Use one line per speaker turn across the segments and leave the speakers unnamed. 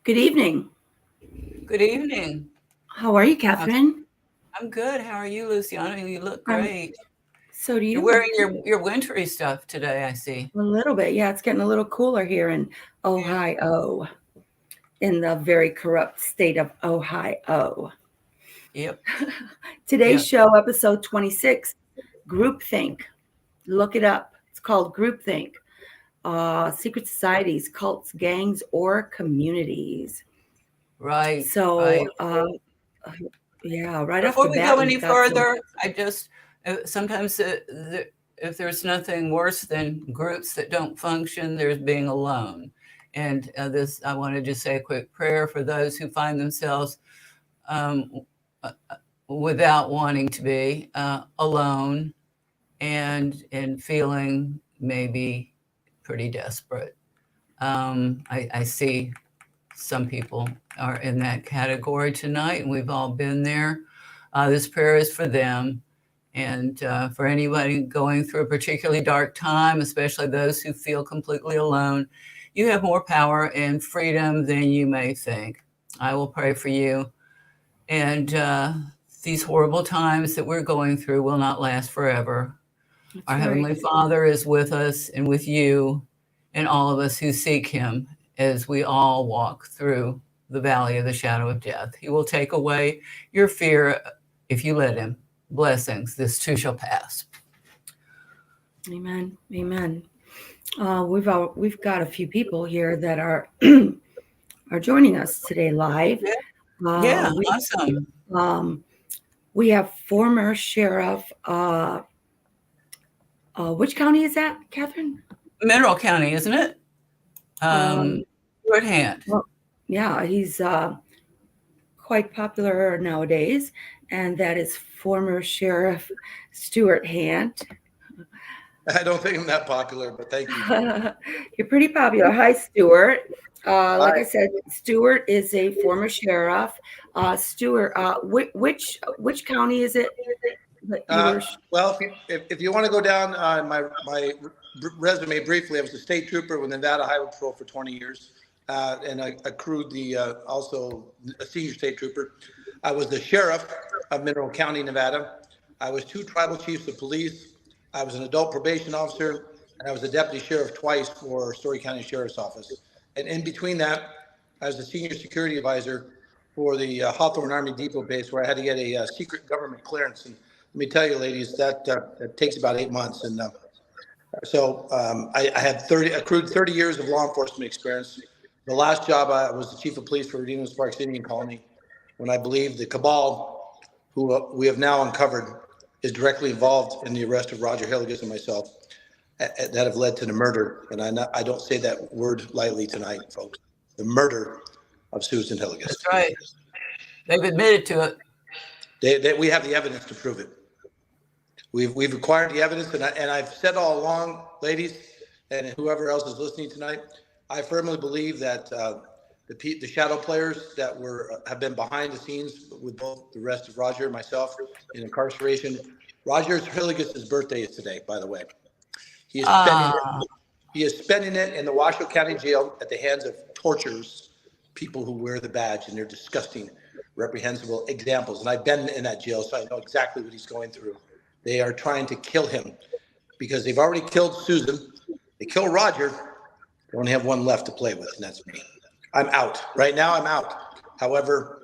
Good evening.
Good evening.
How are you,
How's-
Catherine?
I'm good. How are you, Luciana? You look
I'm
great.
so do
You're
you.
wearing your wintry stuff today, I see.
A little bit. Yeah, it's getting a little cooler here in
Yeah.
Ohio, in the very corrupt state of Ohio.
Yep.
Today's
Yep.
show, episode 26, Groupthink. Look it up. It's called Groupthink. Secret societies, cults, gangs, or communities.
Right. Right.
So, yeah, right off
Before
the
we
bat,
go
we've
any
got some.
further, I just sometimes if there's nothing worse than groups that don't function, there's being alone. And this, I want to just say a quick prayer for those who find themselves um, uh, without wanting to be alone and feeling maybe pretty desperate. I see some people are in that category tonight, and we've all been there. This prayer is for them and for anybody going through a particularly dark time, especially those who feel completely alone. You have more power and freedom than you may think. I will pray for you. And these horrible times that we're going through will not last forever. Our
That's right.
Heavenly Father is with us and with you and all of us who seek Him as we all walk through the valley of the shadow of death. He will take away your fear if you let Him. Blessings, this too shall pass.
Amen. Amen. We've got a few people here that are are joining us today live.
Yeah,
Uh,
yeah,
we
awesome.
um, we have former sheriff. Which county is that, Catherine?
Mineral County, isn't it? Um,
Um,
Shorthand.
well, yeah, he's quite popular nowadays, and that is former Sheriff Stuart Hant.
I don't think I'm that popular, but thank you.
You're pretty popular. Hi, Stuart. Like
Hi.
I said, Stuart is a former sheriff. Stuart, which county is it that you were?
Well, if you want to go down my resume briefly, I was a state trooper with Nevada Highway Patrol for 20 years, and I accrued the also a senior state trooper. I was the sheriff of Mineral County, Nevada. I was 2 tribal chiefs of police. I was an adult probation officer, and I was a deputy sheriff twice for Story County Sheriff's Office. And in between that, I was the senior security advisor for the Hawthorne Army Depot base, where I had to get a secret government clearance. And let me tell you, ladies, that takes about 8 months. And I had accrued 30 years of law enforcement experience. The last job, I was the chief of police for Redeeming Sparks Indian Colony, when I believe the cabal, who we have now uncovered, is directly involved in the arrest of Roger Hilligus and myself, that have led to the murder. And I don't say that word lightly tonight, folks. The murder of Susan Hilligus.
That's right. They've admitted to it.
We have the evidence to prove it. We've acquired the evidence, and I've said all along, ladies, and whoever else is listening tonight, I firmly believe that the shadow players that have been behind the scenes with both the rest of Roger and myself in incarceration. Roger Hilligus' birthday is today, by the way. He is spending it in the Washoe County Jail at the hands of torturers, people who wear the badge, and they're disgusting, reprehensible examples. And I've been in that jail, so I know exactly what he's going through. They are trying to kill him because they've already killed Susan. They killed Roger. They only have one left to play with, and that's me. I'm out. Right now, I'm out. However,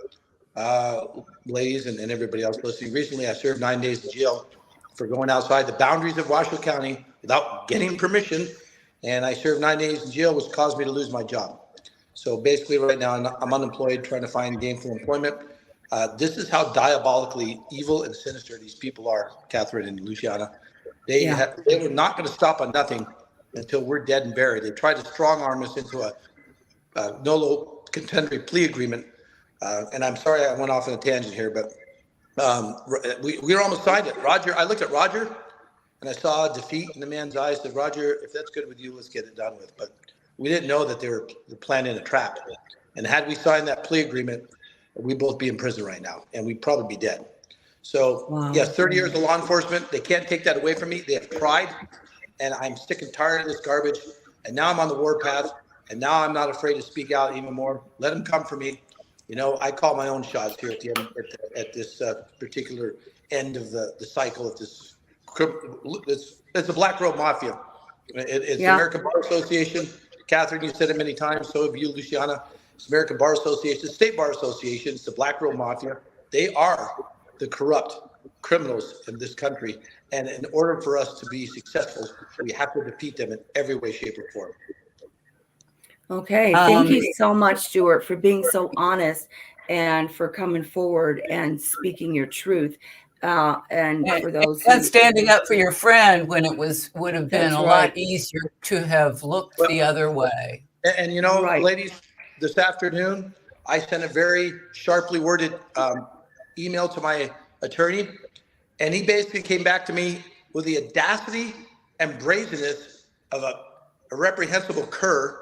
ladies and everybody else listening, recently I served 9 days in jail for going outside the boundaries of Washoe County without getting permission. And I served 9 days in jail, which caused me to lose my job. So basically right now I'm unemployed, trying to find gainful employment. This is how diabolically evil and sinister these people are, Catherine and Luciana. They were not going to stop on nothing until we're dead and buried. They tried to strong arm us into a nolo contendere plea agreement. And I'm sorry I went off on a tangent here, but we were almost signed it. Roger, I looked at Roger and I saw defeat in the man's eyes. I said, Roger, if that's good with you, let's get it done with. But we didn't know that they were planning a trap. And had we signed that plea agreement, we'd both be in prison right now, and we'd probably be dead. So, wow. Yes, 30 years of law enforcement. They can't take that away from me. They have tried, and I'm sick and tired of this garbage. And now I'm on the warpath, And now I'm not afraid to speak out even more. Let them come for me. You know, I call my own shots here at the end, at this particular end of the cycle of this. It's a Black Robe Mafia. It's the American Bar Association. Catherine, you said it many times. So have you, Luciana. It's American Bar Association, State Bar Association. It's the Black Robe Mafia. They are the corrupt criminals in this country. And in order for us to be successful, we have to defeat them in every way, shape, or form.
Okay. Thank you so much, Stuart, for being so honest and for coming forward and speaking your truth. And for those
and standing up for your friend when it would have been a lot easier to have looked the other way.
And you know, ladies, this afternoon, I sent a very sharply worded email to my attorney, and he basically came back to me with the audacity and brazenness of a reprehensible cur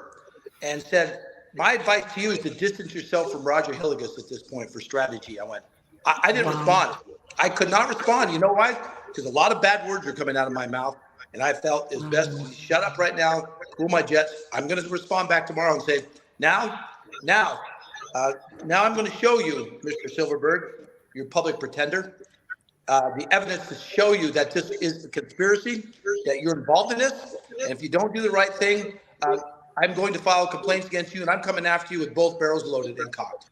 and said, my advice to you is to distance yourself from Roger Hillegas at this point for strategy. I went, I didn't respond. I could not respond. You know why? Because a lot of bad words are coming out of my mouth, and I felt it's best to shut up right now, cool my jets. I'm going to respond back tomorrow and say, now I'm going to show you, Mr. Silverberg, your public pretender, the evidence to show you that this is a conspiracy, that you're involved in this, and if you don't do the right thing, I'm going to file complaints against you, and I'm coming after you with both barrels loaded and cocked.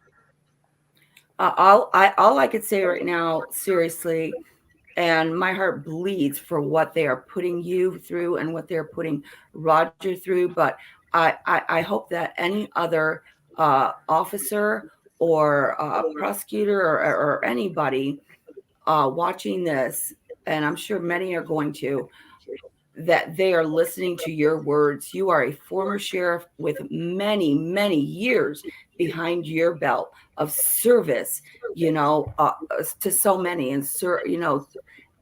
All I could say right now, seriously, and my heart bleeds for what they are putting you through and what they're putting Roger through. But I hope that any other officer or prosecutor or anybody watching this, and I'm sure many are going to, that they are listening to your words. You are a former sheriff with many, many years behind your belt of service, you know, to so many, and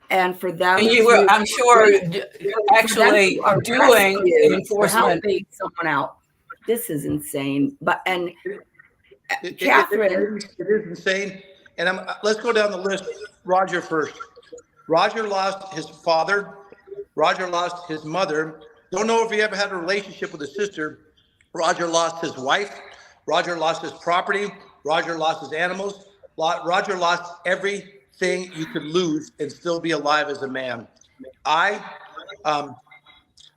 and for them,
you were, I'm sure, actually doing enforcement,
helping someone out. This is insane. But
Catherine, it is insane. And let's go down the list. Roger first. Roger lost his father. Roger lost his mother. Don't know if he ever had a relationship with his sister. Roger lost his wife. Roger lost his property. Roger lost his animals. Roger lost everything you could lose and still be alive as a man. I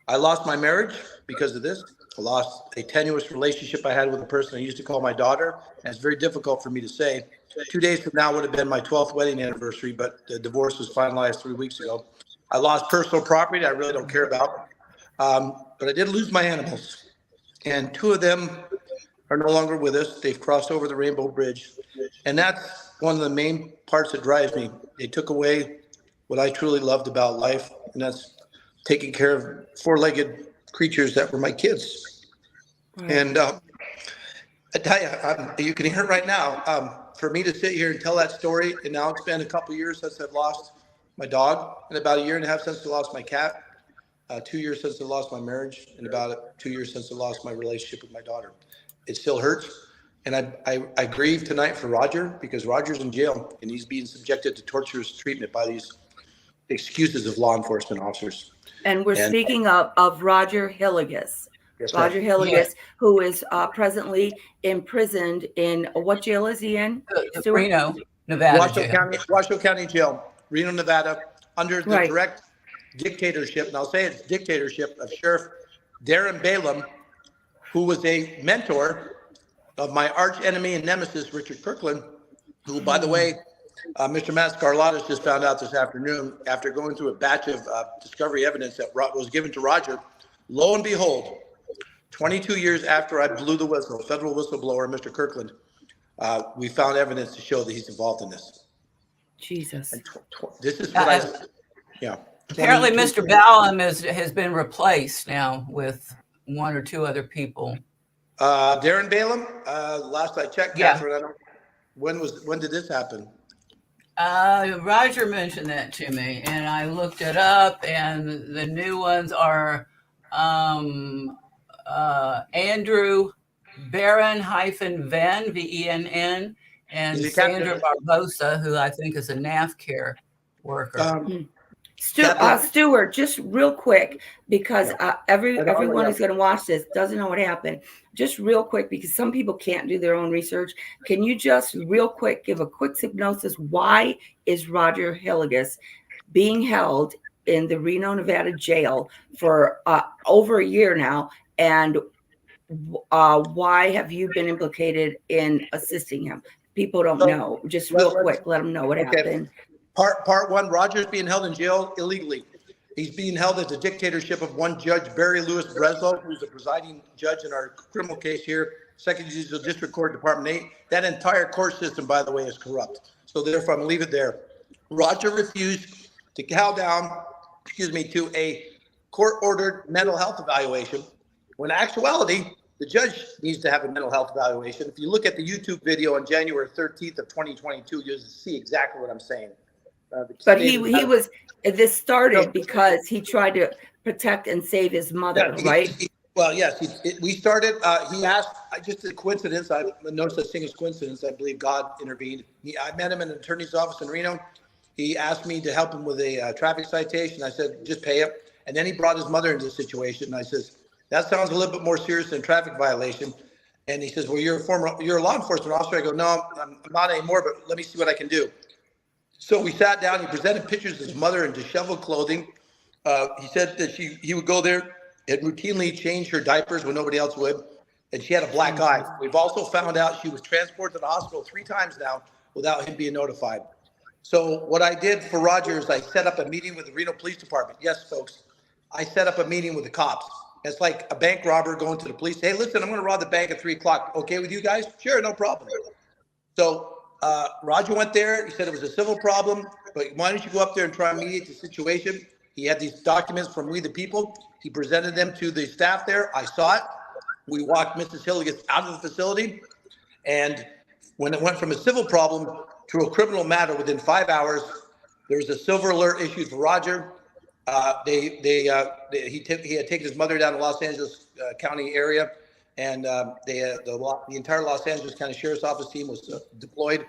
lost my marriage because of this. I lost a tenuous relationship I had with a person I used to call my daughter. And it's very difficult for me to say. 2 days from now would have been my 12th wedding anniversary, but the divorce was finalized 3 weeks ago. I lost personal property I really don't care about, but I did lose my animals, and 2 of them are no longer with us. They've crossed over the Rainbow Bridge, and that's one of the main parts that drives me. They took away what I truly loved about life, and that's taking care of 4-legged creatures that were my kids. Right. And I tell you, you can hear it right now. For me to sit here and tell that story, and now it's been a couple of years since I've lost my dog, and about 1.5 years since I lost my cat, 2 years since I lost my marriage, and about 2 years since I lost my relationship with my daughter. It still hurts. And I grieve tonight for Roger, because Roger's in jail and he's being subjected to torturous treatment by these excuses of law enforcement officers.
And we're speaking of Roger Hillegas. Yes, Roger Hillegas, who is presently imprisoned in, what jail is he in?
Reno, Nevada.
Washoe County Jail. Reno, Nevada, under the direct dictatorship, and I'll say it's dictatorship, of Sheriff Darren Balaam, who was a mentor of my arch enemy and nemesis, Richard Kirkland, who, by the way, Mr. Matt Scarlatta's just found out this afternoon, after going through a batch of discovery evidence that was given to Roger, lo and behold, 22 years after I blew the whistle, federal whistleblower, Mr. Kirkland, we found evidence to show that he's involved in this.
Jesus.
And this is what
apparently Mr. Balaam has been replaced now with 1 or 2 other people.
Darren Balaam, last I checked, Catherine, when did this happen?
Roger mentioned that to me, and I looked it up, and the new ones are Andrew Barron-Venn, VENN, and Sandra Barbosa, who I think is a NAF care worker.
Stuart, just real quick, because everyone
yeah.
who's going to watch this doesn't know what happened. Just real quick, because some people can't do their own research. Can you just real quick give a quick synopsis? Why is Roger Hilligus being held in the Reno, Nevada jail for over a year now? And why have you been implicated in assisting him? People don't know. Just real quick, let them know what happened.
Part one, Roger's being held in jail illegally. He's being held as the dictatorship of one judge, Barry Lewis Breslow, who's the presiding judge in our criminal case here, Second Judicial District Court, Department 8. That entire court system, by the way, is corrupt. So therefore, I'm going to leave it there. Roger refused to cow down, to a court-ordered mental health evaluation, when in actuality, the judge needs to have a mental health evaluation. If you look at the YouTube video on January 13th of 2022, you'll see exactly what I'm saying.
But this started because he tried to protect and save his mother, right?
Well, yes, we started, he asked, just a coincidence, I no such thing as coincidence, I believe God intervened. I met him in an attorney's office in Reno. He asked me to help him with a traffic citation. I said, just pay it. And then he brought his mother into the situation. And I says, that sounds a little bit more serious than traffic violation. And he says, well, you're a law enforcement officer. I go, no, I'm not anymore, but let me see what I can do. So we sat down, he presented pictures of his mother in disheveled clothing. He said that he would go there and routinely change her diapers when nobody else would. And she had a black eye. We've also found out she was transported to the hospital 3 times now without him being notified. So what I did for Roger is I set up a meeting with the Reno Police Department. Yes, folks, I set up a meeting with the cops. It's like a bank robber going to the police. Hey, listen, I'm going to rob the bank at 3 o'clock. Okay with you guys? Sure, no problem. So Roger went there. He said it was a civil problem, but why don't you go up there and try and mediate the situation? He had these documents from We the People. He presented them to the staff there. I saw it. We walked Mrs. Hilligus out of the facility. And when it went from a civil problem to a criminal matter within 5 hours, there was a silver alert issued for Roger. He had taken his mother down to Los Angeles County area, and the entire Los Angeles County Sheriff's Office team was deployed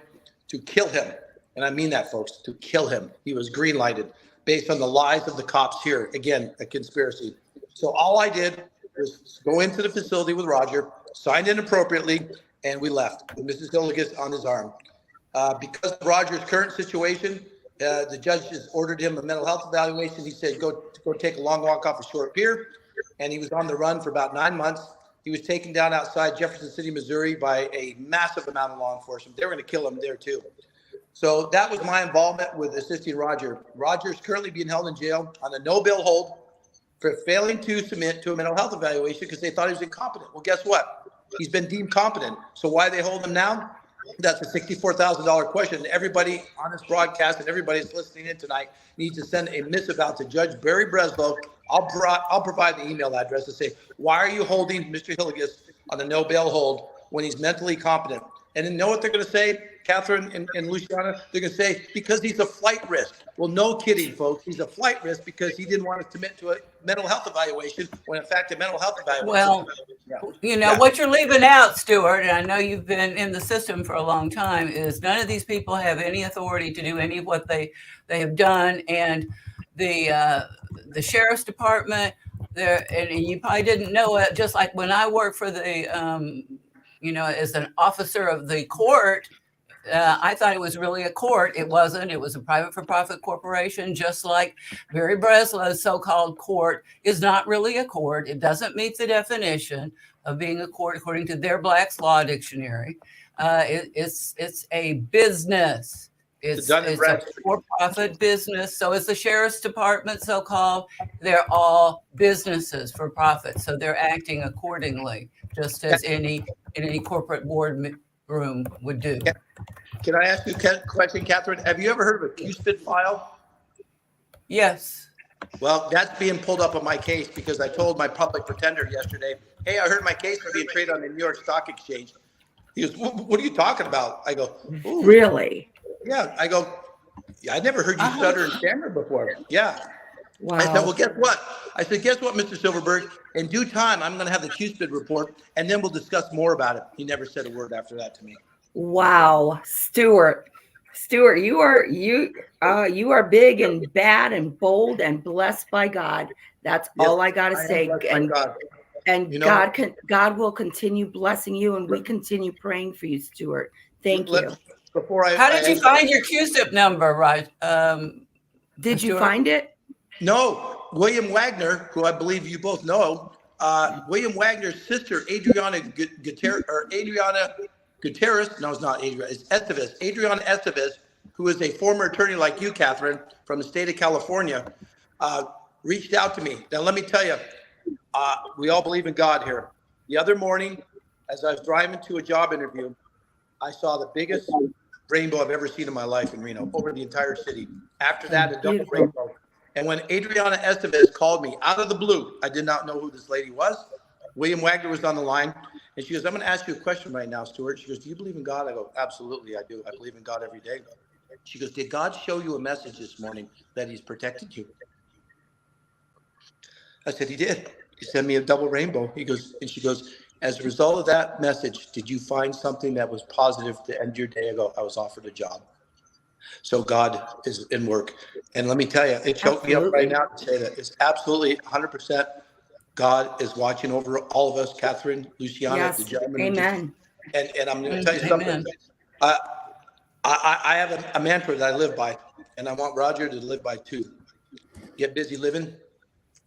to kill him. And I mean that, folks, to kill him. He was green lighted based on the lies of the cops here. Again, a conspiracy. So all I did was go into the facility with Roger, signed in appropriately, and we left with Mrs. Hilligus on his arm. Because of Roger's current situation, the judge has ordered him a mental health evaluation. He said, go take a long walk off a short pier. And he was on the run for about 9 months. He was taken down outside Jefferson City, Missouri by a massive amount of law enforcement. They were going to kill him there too. So that was my involvement with assisting Roger. Roger is currently being held in jail on a no bail hold for failing to submit to a mental health evaluation because they thought he was incompetent. Well, guess what? He's been deemed competent. So why they hold him now? That's a $64,000 question. Everybody on this broadcast and everybody that's listening in tonight needs to send a missive out to Judge Barry Breslow. I'll provide the email address to say, why are you holding Mr. Hilligus on a no bail hold when he's mentally competent? And then know what they're going to say, Catherine and Luciana? They're going to say, because he's a flight risk. Well, no kidding, folks. He's a flight risk because he didn't want to commit to a mental health evaluation when, in fact, a mental health evaluation.
Well, what you're leaving out, Stuart, and I know you've been in the system for a long time, is none of these people have any authority to do any of what they have done. And the sheriff's department, and you probably didn't know it, just like when I worked for the as an officer of the court, I thought it was really a court. It wasn't. It was a private for-profit corporation, just like Barry Breslow's so-called court is not really a court. It doesn't meet the definition of being a court according to their Black's Law Dictionary. It's a business. It's a for-profit business. So it's the sheriff's department, so-called. They're all businesses for profit. So they're acting accordingly, just as any corporate board room would do.
Can I ask you a question, Catherine? Have you ever heard of a Q-Spit file?
Yes.
Well, that's being pulled up on my case because I told my public pretender yesterday, hey, I heard my case is being traded on the New York Stock Exchange. He goes, what are you talking about? I go, ooh.
Really?
Yeah. I go, yeah, I never heard you stutter and stammer before. Yeah.
Wow.
I said, well, guess what? I said, guess what, Mr. Silverberg? In due time, I'm going to have the Q-Spit report, and then we'll discuss more about it. He never said a word after that to me.
Wow, Stuart, Stuart, you are big and bad and bold and blessed by God. That's
Yes,
all I got to
I am
say.
blessed by God.
And
You know,
God will continue blessing you, and we continue praying for you, Stuart. Thank
let,
you.
before I
How did you
answer,
find your QSIP number, right,
Did you
Stuart?
find it?
no, William Wagner, who I believe you both know, William Wagner's sister, Adriana Gutierrez, no, it's not Adriana, it's Estevez, Adriana Estevez, who is a former attorney like you, Catherine, from the state of California, uh, reached out to me. Now, let me tell you, we all believe in God here. The other morning, as I was driving to a job interview, I saw the biggest rainbow I've ever seen in my life in Reno, over the entire city. After that, a double
Beautiful.
rainbow. And when Adriana Estevez called me out of the blue, I did not know who this lady was. William Wagner was on the line. And she goes, I'm going to ask you a question right now, Stuart. She goes, do you believe in God? I go, absolutely, I do. I believe in God every day. She goes, did God show you a message this morning that he's protected you? I said, he did. He sent me a double rainbow. He goes, and she goes, as a result of that message, did you find something that was positive to end your day? I go, I was offered a job. So God is in work. And let me tell you, it choked me up right
Absolutely.
now to say that it's absolutely 100% God is watching over all of us, Catherine, Luciana, the
Yes.
gentleman who just,
Amen.
and I'm going to tell you something.
Amen.
I, I have a mantra that I live by, and I want Roger to live by too. Get busy living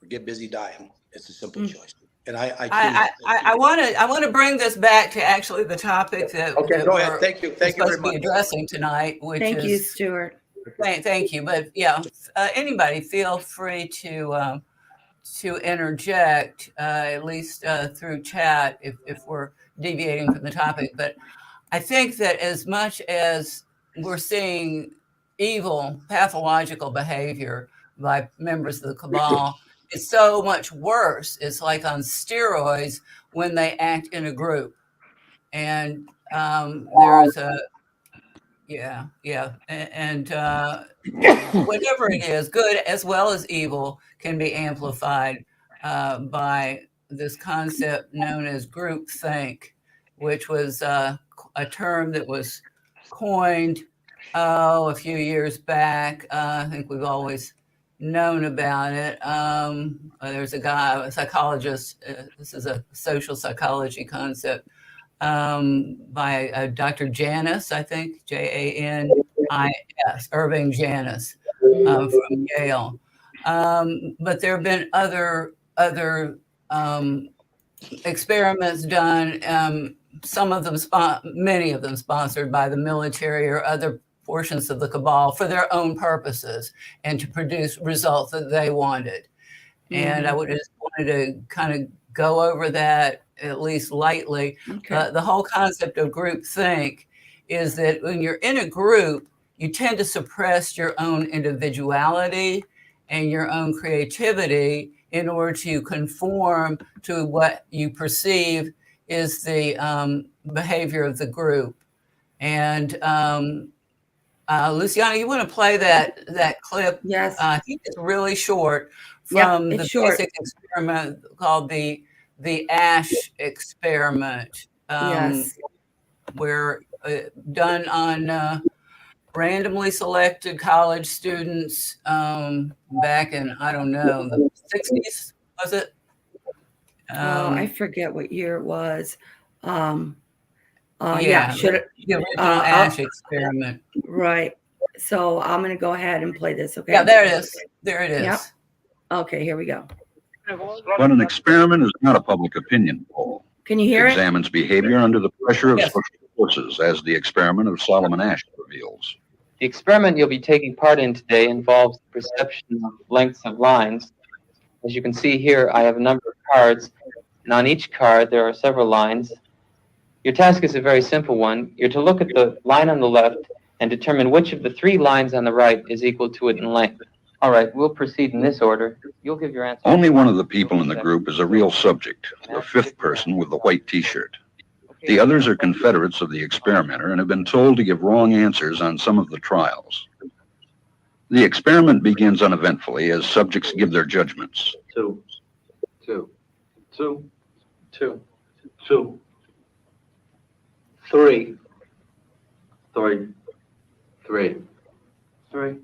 or get busy dying. It's a simple
Mm.
choice. And I choose.
I want to bring this back to actually the topic
Okay,
that
go ahead.
we're
Thank you. Thank you
supposed
very
to be
much.
addressing tonight, which
Thank you,
is
Stuart.
thank you. But yeah, anybody feel free to interject, at least through chat, if we're deviating from the topic. But I think that as much as we're seeing evil, pathological behavior by members of the cabal, it's so much worse. It's like on steroids when they act in a group. And there's a, and whatever it is, good as well as evil can be amplified by this concept known as groupthink, which was a term that was coined a few years back. I think we've always known about it. There's a guy, a psychologist. This is a social psychology concept by Dr. Janis, I think, Janis, Irving Janis from Yale. But there have been other experiments done. Some of them, many of them, sponsored by the military or other portions of the cabal for their own purposes and to produce results that they wanted. And I would just wanted to kind of go over that at least lightly.
Okay.
The whole concept of groupthink is that when you're in a group, you tend to suppress your own individuality and your own creativity in order to conform to what you perceive is the behavior of the group. And Luciana, you want to play that clip?
Yes.
I think it's really short
Yep.
from
It's
the
short.
basic experiment called the Ash experiment,
Yes.
where done on randomly selected college students back in, I don't know, the 60s, was it?
I forget what year it was. Yeah.
Yeah,
Should it?
the original Ash experiment.
Right. So I'm going to go ahead and play this. Okay.
Yeah, there it is. There it is.
Yep. Okay. Here we go.
But an experiment is not a public opinion poll.
Can you
It
hear it?
examines behavior under the pressure of
Yes.
social forces, as the experiment of Solomon Asch reveals.
The experiment you'll be taking part in today involves the perception of lengths of lines. As you can see here, I have a number of cards, and on each card there are several lines. Your task is a very simple one. You're to look at the line on the left and determine which of the three lines on the right is equal to it in length. All right, we'll proceed in this order. You'll give your answer.
Only one of the people in the group is a real subject, the fifth person with the white t-shirt. The others are confederates of the experimenter and have been told to give wrong answers on some of the trials. The experiment begins uneventfully as subjects give their judgments.
2, 2, 2,
2,
2, 3, 3, 3.
3.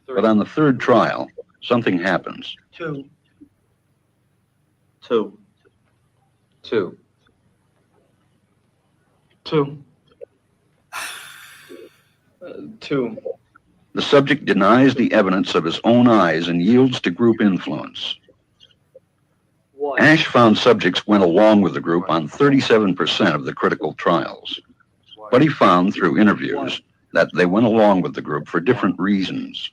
But on the third trial, something happens.
2.
2. 2.
2. 2.
The subject denies the evidence of his own eyes and yields to group influence.
1.
Ash found subjects went along with the group on 37% of the critical trials. But he found through interviews that they went along with the group for different reasons.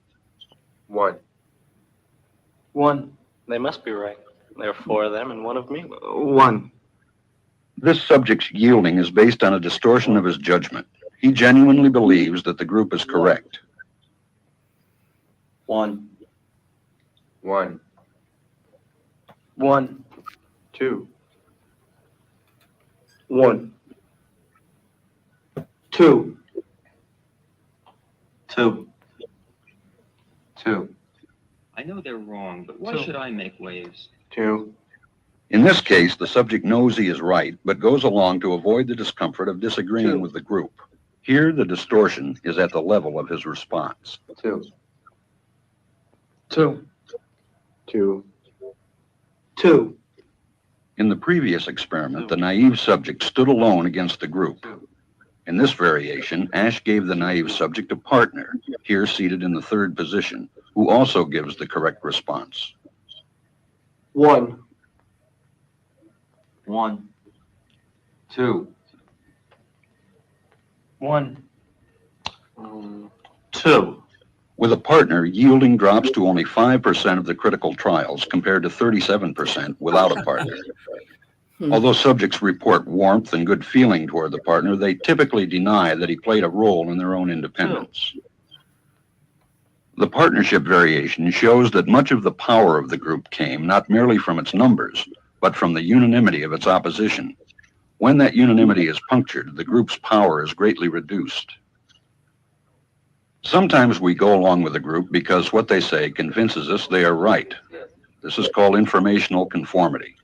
1.
1.
They must be right. There are 4 of them and 1 of me.
1.
This subject's yielding is based on a distortion of his judgment. He genuinely believes that the group is correct.
1.
1.
1.
2.
1. 2. 2.
2.
I know they're wrong, but why
2.
should I make waves?
2.
In this case, the subject knows he is right, but goes along to avoid the discomfort of disagreeing
2.
with the group. Here, the distortion is at the level of his response.
2.
2.
2.
2.
In the previous experiment, the naive subject stood alone against the group. In this variation, Ash gave the naive subject a partner, here seated in the third position, who also gives the correct response.
1.
1. 2.
1.
2.
With a partner, yielding drops to only 5% of the critical trials compared to 37% without a partner. Although subjects report warmth and good feeling toward the partner, they typically deny that he played a role in their own independence. The partnership variation shows that much of the power of the group came not merely from its numbers, but from the unanimity of its opposition. When that unanimity is punctured, the group's power is greatly reduced. Sometimes we go along with a group because what they say convinces us they are right. This is called informational conformity.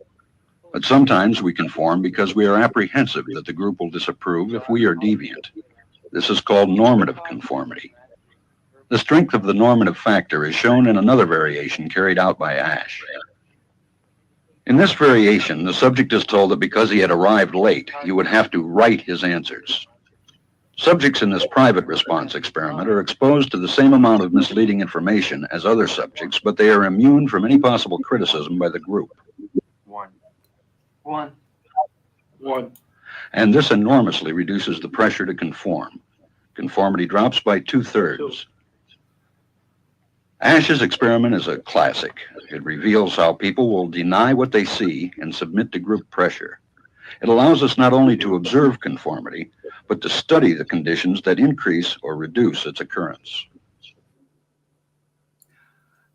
But sometimes we conform because we are apprehensive that the group will disapprove if we are deviant. This is called normative conformity. The strength of the normative factor is shown in another variation carried out by Ash. In this variation, the subject is told that because he had arrived late, he would have to write his answers. Subjects in this private response experiment are exposed to the same amount of misleading information as other subjects, but they are immune from any possible criticism by the group.
1.
1. 1.
And this enormously reduces the pressure to conform. Conformity drops by 2/3. Ash's experiment is a classic. It reveals how people will deny what they see and submit to group pressure. It allows us not only to observe conformity, but to study the conditions that increase or reduce its occurrence.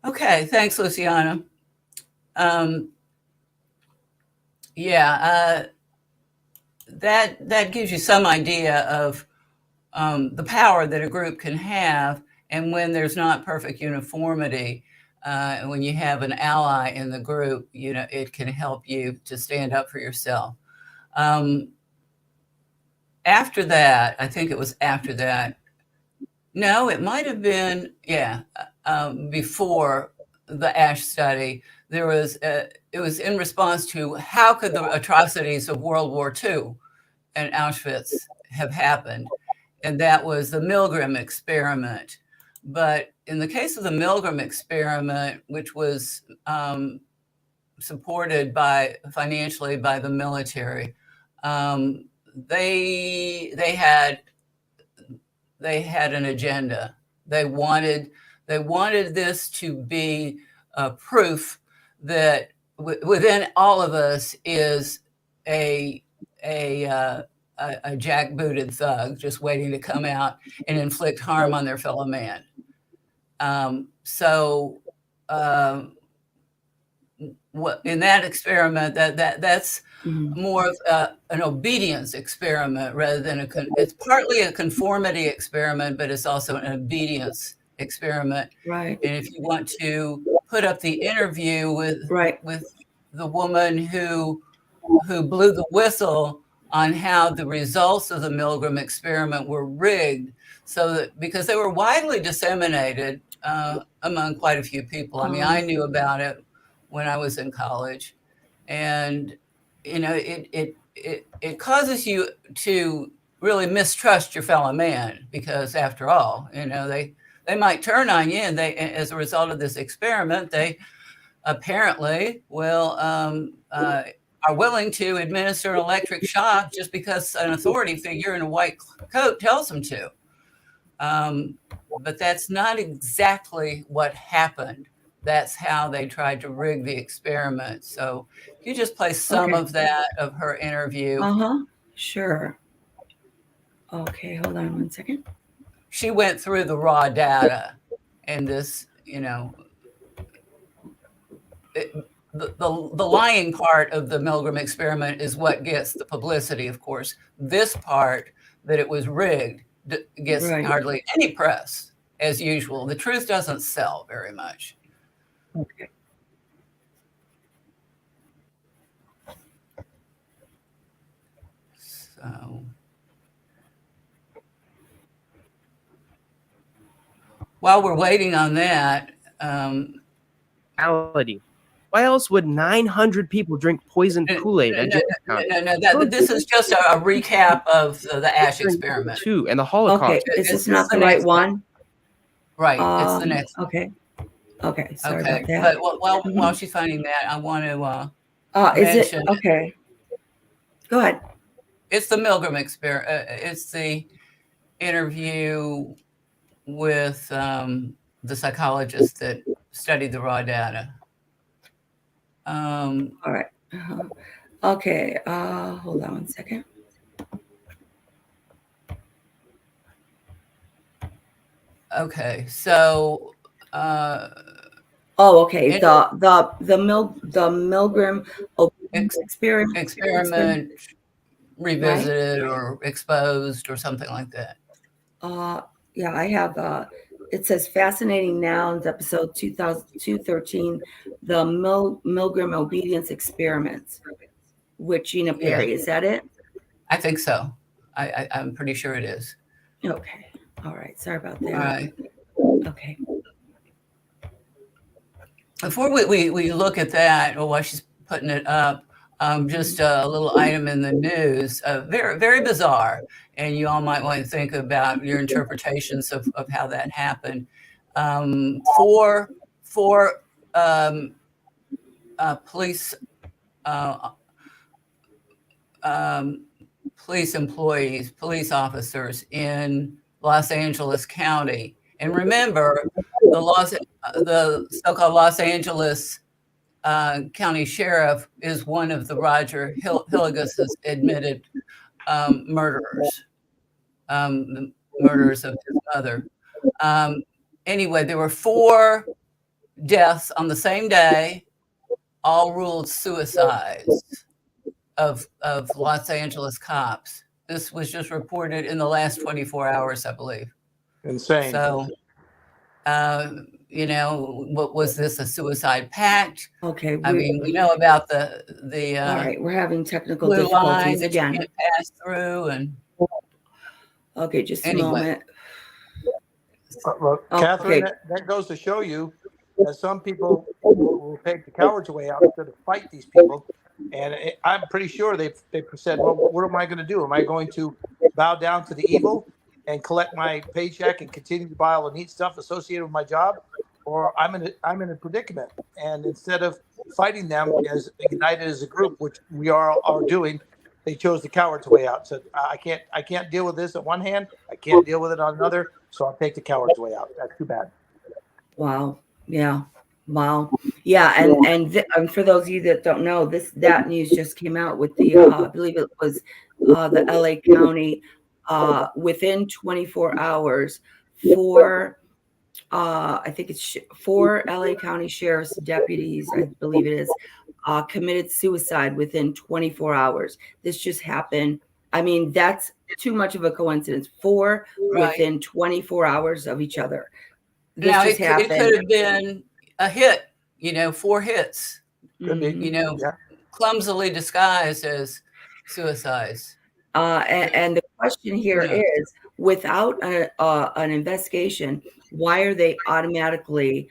Okay, thanks, Luciana. That gives you some idea of the power that a group can have, and when there's not perfect uniformity, when you have an ally in the group, it can help you to stand up for yourself. After that, I think it was after that. No, it might have been, before the Ash study. It was in response to how could the atrocities of World War II and Auschwitz have happened, and that was the Milgram experiment. But in the case of the Milgram experiment, which was supported financially by the military, they had an agenda. They wanted this to be proof that within all of us is a jackbooted thug just waiting to come out and inflict harm on their fellow man. What in that experiment, that's more of an obedience experiment rather than it's partly a conformity experiment, but it's also an obedience experiment.
Right.
And if you want to put up the interview with
Right.
with the woman who blew the whistle on how the results of the Milgram experiment were rigged, so that because they were widely disseminated among quite a few people. I mean, I knew about it when I was in college, and it causes you to really mistrust your fellow man, because after all, they might turn on you, and they, as a result of this experiment, they apparently will are willing to administer an electric shock just because an authority figure in a white coat tells them to. But that's not exactly what happened. That's how they tried to rig the experiment. So you just play some of that of her interview.
Sure. Okay, hold on one second.
She went through the raw data, and this, the lying part of the Milgram experiment is what gets the publicity, of course. This part, that it was rigged, gets hardly any press, as usual. The truth doesn't sell very much.
Okay.
So, while we're waiting on that,
why else would 900 people drink poisoned Kool-Aid?
No. This is just a recap of the Ash experiment.
And the Holocaust.
Okay, is this not the right one?
Right, it's the next.
Okay. Okay, sorry about that.
But while she's finding that, I want to
is it okay? Go ahead.
It's the Milgram experiment. It's the interview with the psychologist that studied the raw data.
All right. Okay. Hold on one second.
Okay. So.
Okay. The Milgram
experiment revisited, right? Or exposed or something like that.
Yeah, I have. It says Fascinating Nouns, episode 213, the Milgram Obedience Experiments with Gina Perry. Is that it?
I think so. I'm pretty sure it is.
Okay. All right. Sorry about that.
All right.
Okay.
Before we look at that, or while she's putting it up, just a little item in the news, very, very bizarre. And you all might want to think about your interpretations of how that happened. Four police employees, police officers in Los Angeles County. And remember, the so-called Los Angeles County Sheriff is one of the Roger Hilligas's admitted murderers. The murders of his mother. Anyway, there were 4 deaths on the same day, all ruled suicides of Los Angeles cops. This was just reported in the last 24 hours, I believe.
Insane.
So, what was this, a suicide pact?
Okay.
I mean, we know about the
all right, we're having technical
blue line
difficulties
that
again.
you can't pass through, and
okay, just a moment.
Well, Catherine, that goes to show you that some people will take the coward's way out instead of fight these people. And I'm pretty sure they've said, well, what am I going to do? Am I going to bow down to the evil and collect my paycheck and continue to buy all the neat stuff associated with my job? Or I'm in a predicament. And instead of fighting them as united as a group, which we are doing, they chose the coward's way out. Said, I can't deal with this on one hand. I can't deal with it on another. So I'll take the coward's way out. That's too bad.
Wow. Yeah. Wow. Yeah. And for those of you that don't know, that news just came out with the, I believe it was the LA County, within 24 hours, 4 LA County Sheriff's deputies, I believe it is, committed suicide within 24 hours. This just happened. I mean, that's too much of a coincidence. 4 within 24 hours of each other. This
now
just happened.
It could have been a hit, 4 hits,
Could be.
clumsily disguised as suicides.
And the question here is, without an investigation, why are they automatically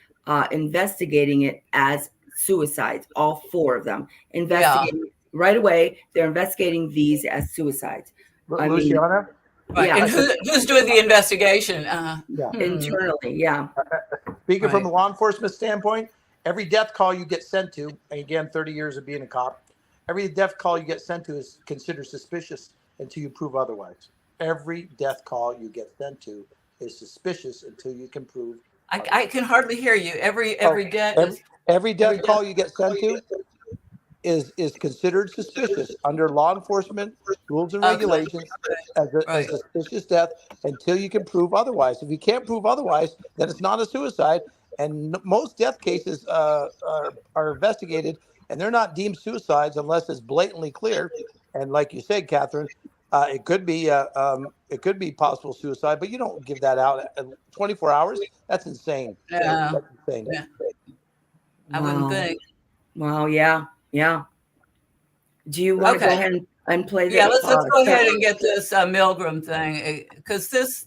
investigating it as suicides? All 4 of them investigating right away. They're investigating these as suicides. I mean,
Luciana?
Right.
yeah,
And who's doing the investigation?
Yeah.
internally, yeah.
Speaking from a law enforcement standpoint, every death call you get sent to, and again, 30 years of being a cop, every death call you get sent to is considered suspicious until you prove otherwise. Every death call you get sent to is suspicious until you can prove.
I can hardly hear you. Every death is
every death call you get sent to is considered suspicious under law enforcement rules and regulations as a suspicious death until you can prove otherwise. If you can't prove otherwise, then it's not a suicide. And most death cases are investigated, and they're not deemed suicides unless it's blatantly clear. And like you said, Catherine, it could be possible suicide, but you don't give that out at 24 hours. That's insane.
Yeah.
That's insane.
Yeah. I wouldn't think.
Wow. Yeah. Yeah. Do you want to go ahead and play this?
Yeah, let's go ahead and get this Milgram thing, because this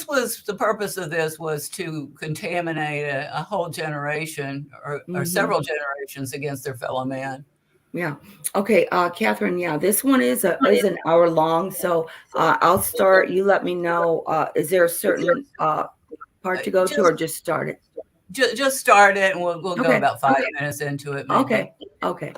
was the purpose of this was to contaminate a whole generation or several generations against their fellow man.
Yeah. Okay, Catherine. Yeah, this one is an hour long, so I'll start. You let me know. Is there a certain part to go to, or just start it?
Just start it, and we'll go about 5 minutes into it. Maybe.
Okay. Okay.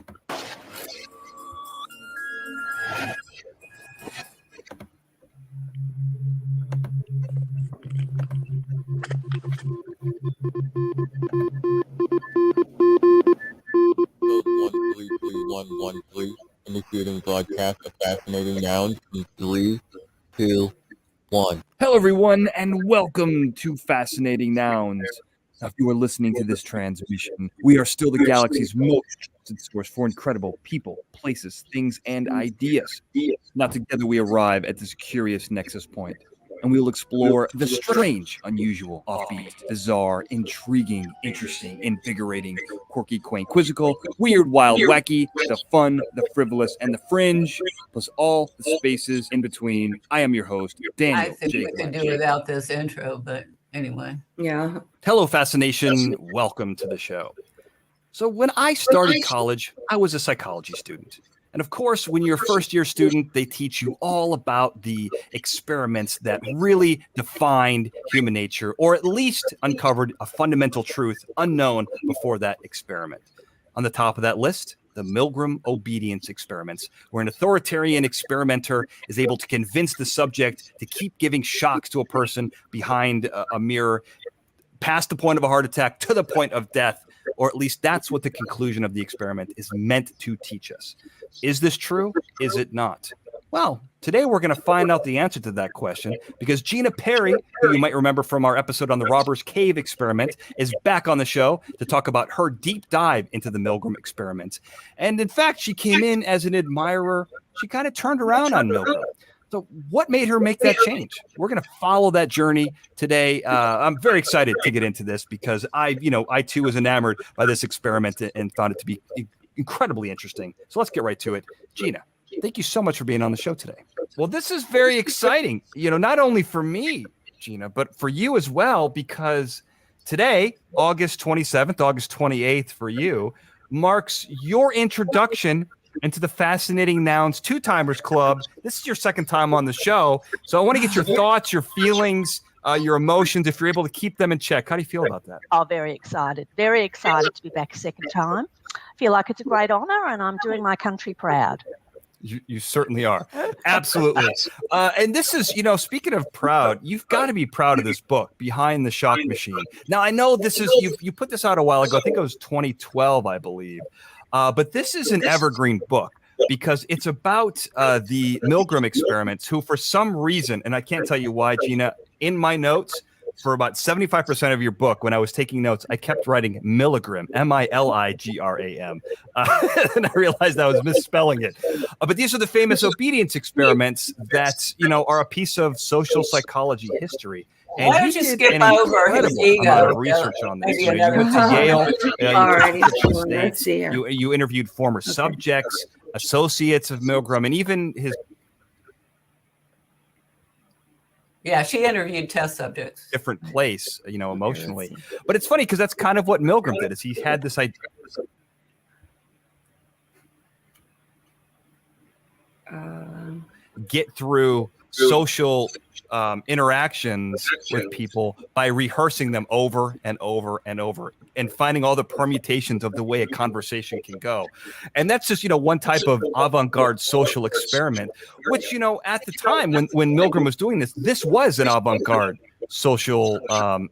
Please. Initiating broadcast of Fascinating Nouns in 3, 2, 1.
Hello, everyone, and welcome to Fascinating Nouns. Now, if you are listening to this transmission, we are still the galaxy's most trusted source for incredible people, places, things, and ideas. Now, together we arrive at this curious nexus point, and we will explore the strange, unusual, offbeat, bizarre, intriguing, interesting, invigorating, quirky, quaint, quizzical, weird, wild, wacky, the fun, the frivolous, and the fringe, plus all the spaces in between. I am your host, Daniel.
I think we could do without this intro, but anyway.
Yeah.
Hello, Fascination. Welcome to the show. So when I started college, I was a psychology student. And of course, when you're a first-year student, they teach you all about the experiments that really defined human nature, or at least uncovered a fundamental truth unknown before that experiment. On the top of that list, the Milgram obedience experiments, where an authoritarian experimenter is able to convince the subject to keep giving shocks to a person behind a mirror, past the point of a heart attack to the point of death, or at least that's what the conclusion of the experiment is meant to teach us. Is this true? Is it not? Well, today we're going to find out the answer to that question because Gina Perry, who you might remember from our episode on the Robbers Cave experiment, is back on the show to talk about her deep dive into the Milgram experiment. And in fact, she came in as an admirer. She kind of turned around on Milgram. So what made her make that change? We're going to follow that journey today. I'm very excited to get into this because I too was enamored by this experiment and found it to be incredibly interesting. So let's get right to it. Gina, thank you so much for being on the show today. Well, this is very exciting, not only for me, Gina, but for you as well, because today, August 27th, August 28th for you, marks your introduction into the Fascinating Nouns Two-Timers Club. This is your second time on the show. So I want to get your thoughts, your feelings, your emotions, if you're able to keep them in check. How do you feel about that?
Oh, very excited. Very excited to be back a second time. I feel like it's a great honor and I'm doing my country proud.
You certainly are. Absolutely. And this is, speaking of proud, you've got to be proud of this book, Behind the Shock Machine. Now, I know this is, you put this out a while ago. I think it was 2012, I believe. But this is an evergreen book because it's about the Milgram experiments, who for some reason, and I can't tell you why, Gina, in my notes, for about 75% of your book, when I was taking notes, I kept writing Milligram, Miligram. And I realized I was misspelling it. But these are the famous obedience experiments that, are a piece of social psychology history. And
why don't you skip over his ego?
Research on this. You went to Yale. You interviewed former subjects, associates of Milgram, and even his
Yeah, she interviewed test subjects.
different place, you know,
Okay,
emotionally.
let's see.
But it's funny because that's kind of what Milgram did. Is he had this idea. Get through social interactions with people by rehearsing them over and over and over and finding all the permutations of the way a conversation can go. And that's just, you know, one type of avant-garde social experiment, which, you know, at the time when Milgram was doing this was an avant-garde social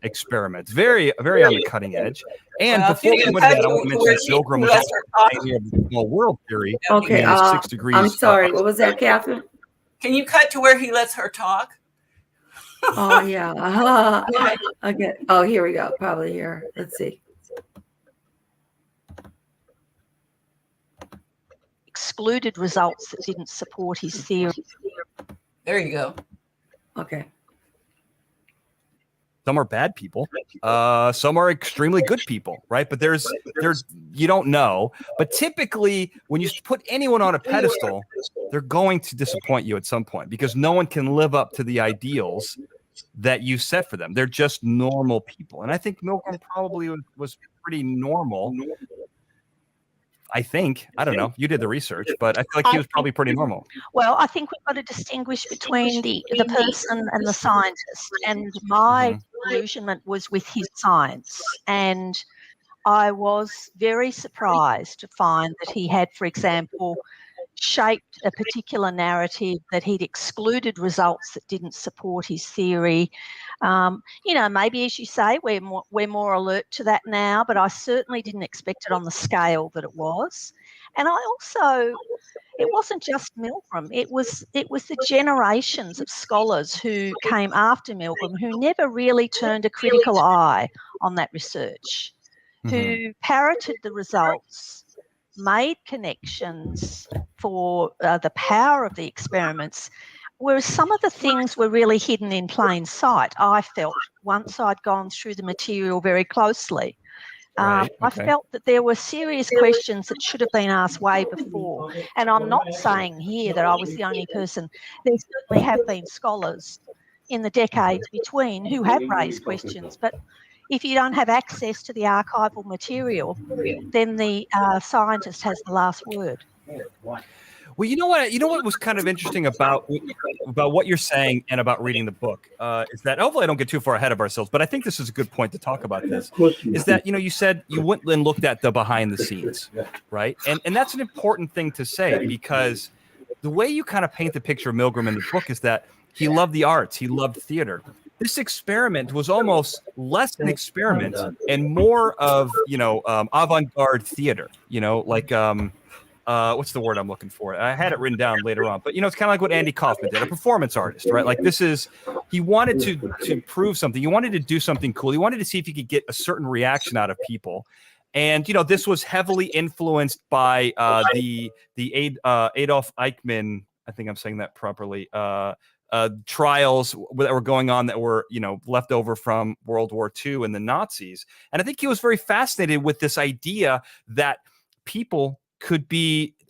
experiment. Very, very on the cutting edge. And
Well,
before we
can
go into
cut
that, I want to
to
mention
where
that
she
Milgram was
lets
also
her
the
talk.
pioneer of the small world theory
Okay,
and 6 degrees.
I'm sorry. What was that, Catherine?
Can you cut to where he lets her talk?
Oh, yeah. Okay. Oh, here we go. Probably here. Let's see.
Excluded results that didn't support his theory.
There you go.
Okay.
Some are bad people. Some are extremely good people, right? But there's you don't know. But typically, when you put anyone on a pedestal, they're going to disappoint you at some point because no one can live up to the ideals that you set for them. They're just normal people, and I think Milgram probably was pretty normal. I think. I don't know. You did the research, but I feel like he was probably pretty normal.
Well, I think we've got to distinguish between the person and the scientist. And my disillusionment was with his science. And I was very surprised to find that he had, for example, shaped a particular narrative, that he'd excluded results that didn't support his theory. You know, maybe, as you say, we're more alert to that now, but I certainly didn't expect it on the scale that it was. And I also, it wasn't just Milgram, it was the generations of scholars who came after Milgram who never really turned a critical eye on that research, who parroted the results, made connections for the power of the experiments, whereas some of the things were really hidden in plain sight, I felt, once I'd gone through the material very closely.
Right,
I
okay.
felt that there were serious questions that should have been asked way before. And I'm not saying here that I was the only person. There certainly have been scholars in the decades between who have raised questions, but if you don't have access to the archival material, then the scientist has the last word.
Well, you know what? You know what was kind of interesting about what you're saying and about reading the book is that hopefully I don't get too far ahead of ourselves, but I think this is a good point to talk about. This is that, you know, you said you went and looked at the behind the scenes, right? And that's an important thing to say, because the way you kind of paint the picture of Milgram in the book is that he loved the arts, he loved theater. This experiment was almost less an experiment and more of, you know, avant-garde theater, you know, like what's the word I'm looking for? I had it written down later on, but, you know, it's kind of like what Andy Kaufman did, a performance artist, right? Like, this is, he wanted to prove something. He wanted to do something cool. He wanted to see if he could get a certain reaction out of people. And, you know, this was heavily influenced by the Adolf Eichmann, I think I'm saying that properly, trials that were going on that were, you know, left over from World War II and the Nazis. And I think he was very fascinated with this idea that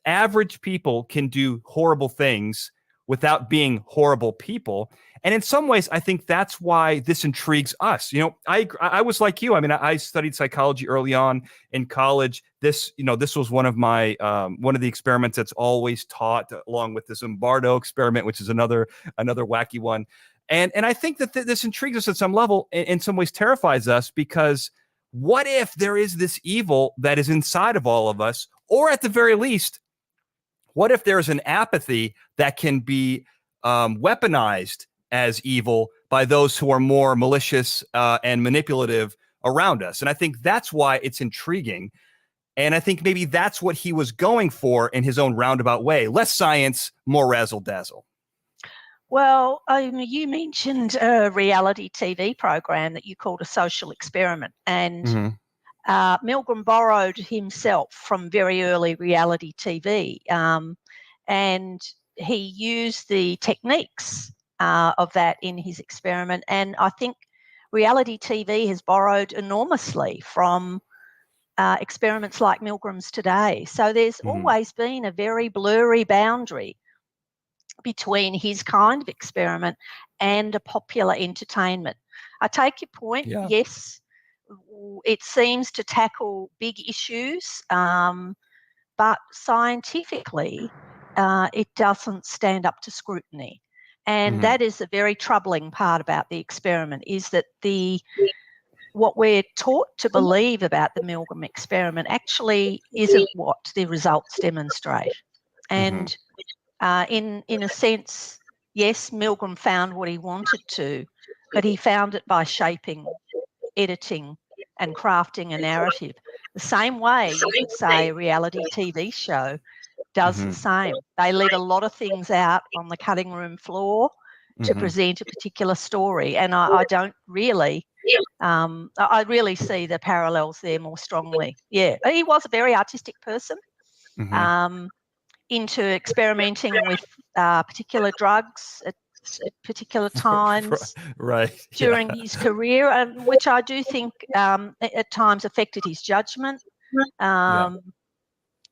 average people can do horrible things without being horrible people. And in some ways, I think that's why this intrigues us. You know, I was like you. I mean, I studied psychology early on in college. This was one of my one of the experiments that's always taught, along with the Zimbardo experiment, which is another wacky one. And I think that this intrigues us at some level, in some ways terrifies us, because what if there is this evil that is inside of all of us, or at the very least, what if there's an apathy that can be weaponized as evil by those who are more malicious and manipulative around us? And I think that's why it's intriguing. And I think maybe that's what he was going for in his own roundabout way. Less science, more razzle-dazzle.
Well, you mentioned a reality TV program that you called a social experiment. And Milgram borrowed himself from very early reality TV. And he used the techniques of that in his experiment. And I think reality TV has borrowed enormously from experiments like Milgram's today. So there's always been a very blurry boundary between his kind of experiment and a popular entertainment. I take your point.
Yeah.
Yes, it seems to tackle big issues, but scientifically, it doesn't stand up to scrutiny. And that is a very troubling part about the experiment, is that what we're taught to believe about the Milgram experiment actually isn't what the results demonstrate. And in a sense, yes, Milgram found what he wanted to, but he found it by shaping, editing, and crafting a narrative. The same way you could say a reality TV show does the same. They leave a lot of things out on the cutting room floor to present a particular story. And I don't really, I really see the parallels there more strongly. Yeah, he was a very artistic person, into experimenting with particular drugs at particular times
Right.
during his career, which I do think at times affected his judgment.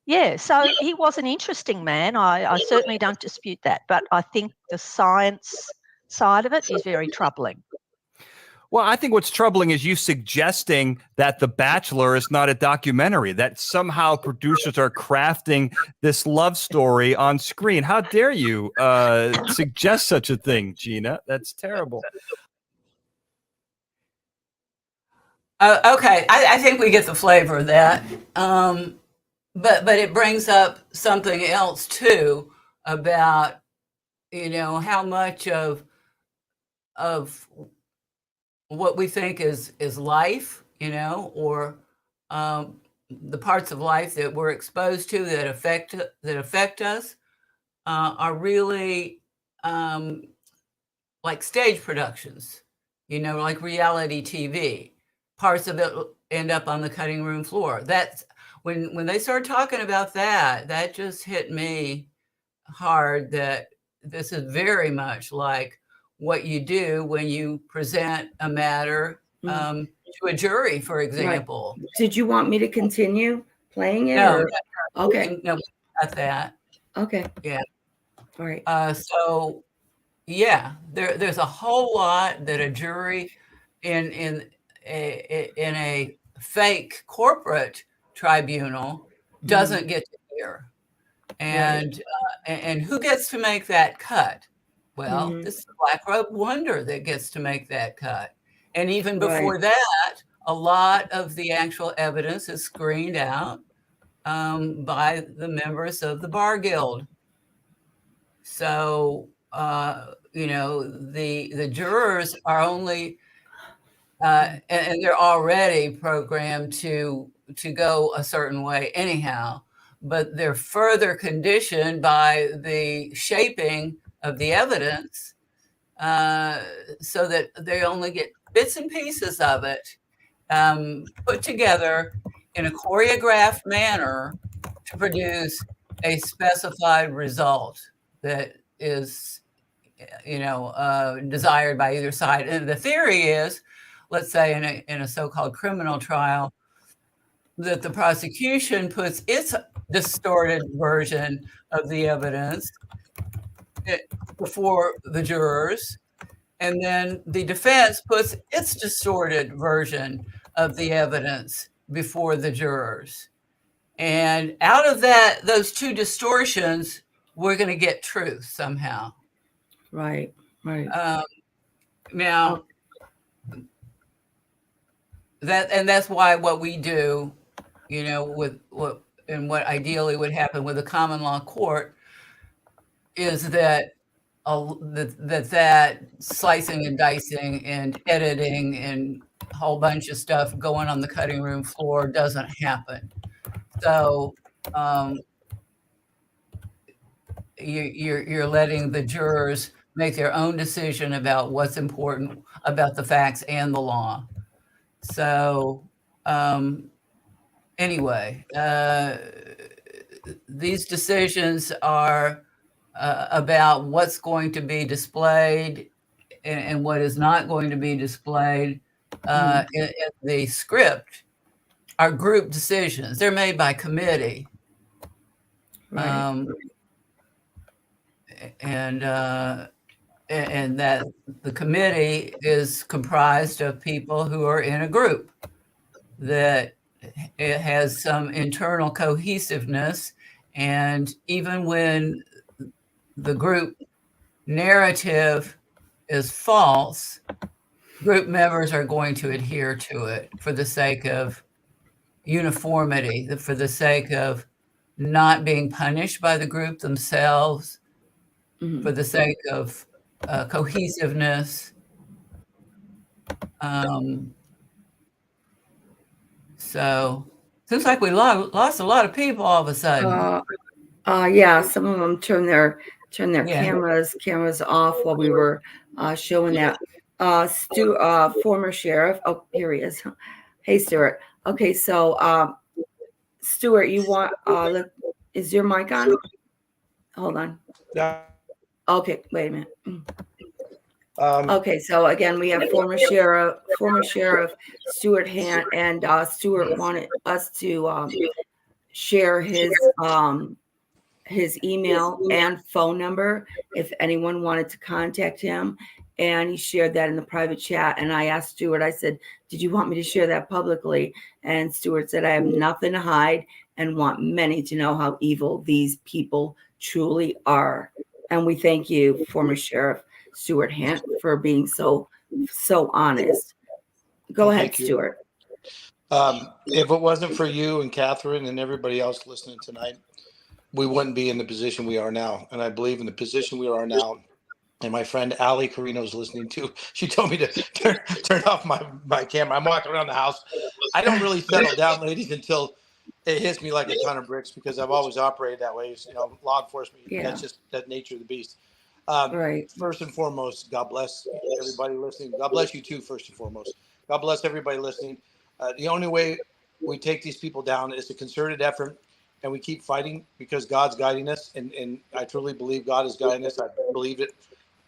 Yeah, so he was an interesting man. I certainly don't dispute that, but I think the science side of it is very troubling.
Well, I think what's troubling is you suggesting that The Bachelor is not a documentary, that somehow producers are crafting this love story on screen. How dare you suggest such a thing, Gina? That's terrible.
Okay, I think we get the flavor of that. But it brings up something else too about, how much of what we think is life, or the parts of life that we're exposed to that affect us are really like stage productions, like reality TV. Parts of it end up on the cutting room floor. That's when they started talking about that just hit me hard, that this is very much like what you do when you present a matter to a jury, for example.
Right. Did you want me to continue playing it?
No,
okay.
No, got that.
Okay.
Yeah.
All right.
So yeah, there's a whole lot that a jury in a fake corporate tribunal doesn't get to hear. And and who gets to make that cut? Well, this is the Black Robe Wonder that gets to make that cut. And even before that, a lot of the actual evidence is screened out by the members of the Bar Guild. So, the jurors are only, and they're already programmed to go a certain way anyhow, but they're further conditioned by the shaping of the evidence, so that they only get bits and pieces of it put together in a choreographed manner to produce a specified result that is, desired by either side. And the theory is, let's say in a so-called criminal trial, that the prosecution puts its distorted version of the evidence before the jurors, and then the defense puts its distorted version of the evidence before the jurors. And out of those two distortions, we're going to get truth somehow.
Right.
Now, that's why what we do, with what ideally would happen with a common law court, is that that slicing and dicing and editing and a whole bunch of stuff going on the cutting room floor doesn't happen. So you're letting the jurors make their own decision about what's important about the facts and the law. So anyway, these decisions are about what's going to be displayed and what is not going to be displayed in the script are group decisions. They're made by committee.
Right.
and that the committee is comprised of people who are in a group, that it has some internal cohesiveness. And even when the group narrative is false, group members are going to adhere to it for the sake of uniformity, for the sake of not being punished by the group themselves, for the sake of cohesiveness. So seems like we lost a lot of people all of a sudden.
Yeah, some of them turn their
Yeah.
cameras off while we were showing that. Former sheriff. Oh, here he is. Hey, Stuart. Okay, so Stuart, you want is your mic on? Hold on.
Yeah.
Okay, wait a minute. Okay, so again, we have former sheriff Stuart Hant, and Stuart wanted us to share his email and phone number if anyone wanted to contact him. And he shared that in the private chat. And I asked Stuart, I said, did you want me to share that publicly? And Stuart said, I have nothing to hide and want many to know how evil these people truly are. And we thank you, former Sheriff Stuart Hant, for being so honest. Go ahead, Stuart.
If it wasn't for you and Catherine and everybody else listening tonight, we wouldn't be in the position we are now. And I believe in the position we are now. And my friend Allie Carino's listening too. She told me to turn off my camera. I'm walking around the house. I don't really settle down, ladies, until it hits me like a ton of bricks, because I've always operated that way. You know, law enforcement, that's just that nature of the beast.
Right.
First and foremost, God bless everybody listening. God bless you too, first and foremost. God bless everybody listening. The only way we take these people down is a concerted effort, and we keep fighting because God's guiding us. And I truly believe God is guiding us. I believed it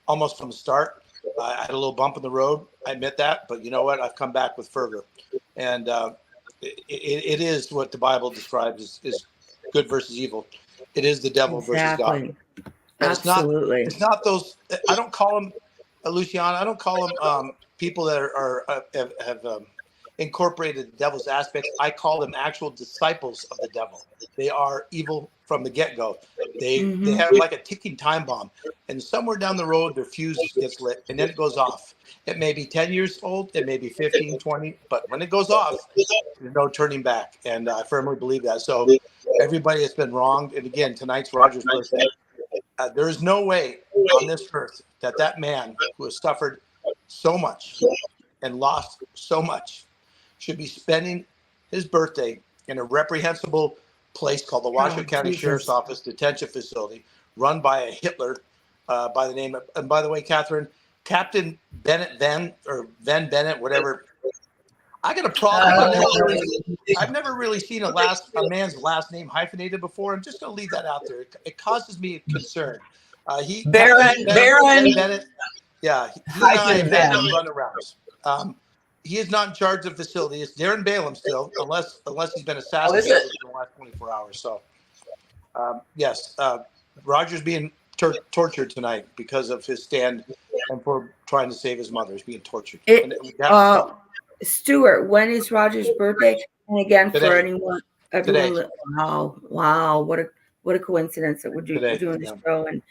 almost from the start. I had a little bump in the road. I admit that. But you know what? I've come back with fervor. And it is what the Bible describes as good versus evil. It is the devil versus God.
Absolutely.
It's not those. I don't call them, Luciana. I don't call them people that have incorporated the devil's aspects. I call them actual disciples of the devil. They are evil from the get-go. They have like a ticking time bomb, and somewhere down the road their fuse gets lit, and then it goes off. It may be 10 years old, it may be 15, 20, but when it goes off, there's no turning back. And I firmly believe that. So everybody has been wronged. And again, tonight's Roger's birthday. There is no way on this earth that man who has suffered so much and lost so much should be spending his birthday in a reprehensible place called the Washoe County Sheriff's Office Detention Facility, run by a Hitler by the name of, and by the way, Catherine, Captain Bennett Van Bennett, whatever. I got a problem. I've never really seen a man's last name hyphenated before. I'm just going to leave that out there. It causes me concern.
Baron
Bennett. Yeah, he and I have had run arounds. He is not in charge of the facility. It's Darren Balaam still, unless he's been assassinated in the last 24 hours. So, yes, Roger's being tortured tonight because of his stand and for trying to save his mother. He's being tortured.
Stuart, when is Roger's birthday? And again,
today.
For everyone,
Today.
Wow, what a coincidence that we're doing the show. And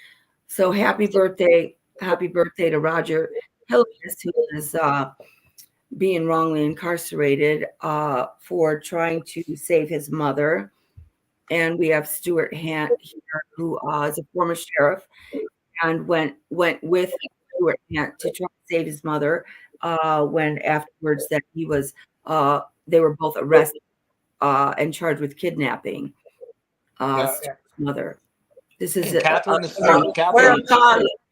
so happy birthday to Roger Hillis, who is being wrongly incarcerated for trying to save his mother. And we have Stuart Hant here, who is a former sheriff and went with Stuart Hant to try to save his mother. When afterwards that he was, they were both arrested and charged with kidnapping Stuart's mother. This is
Catherine.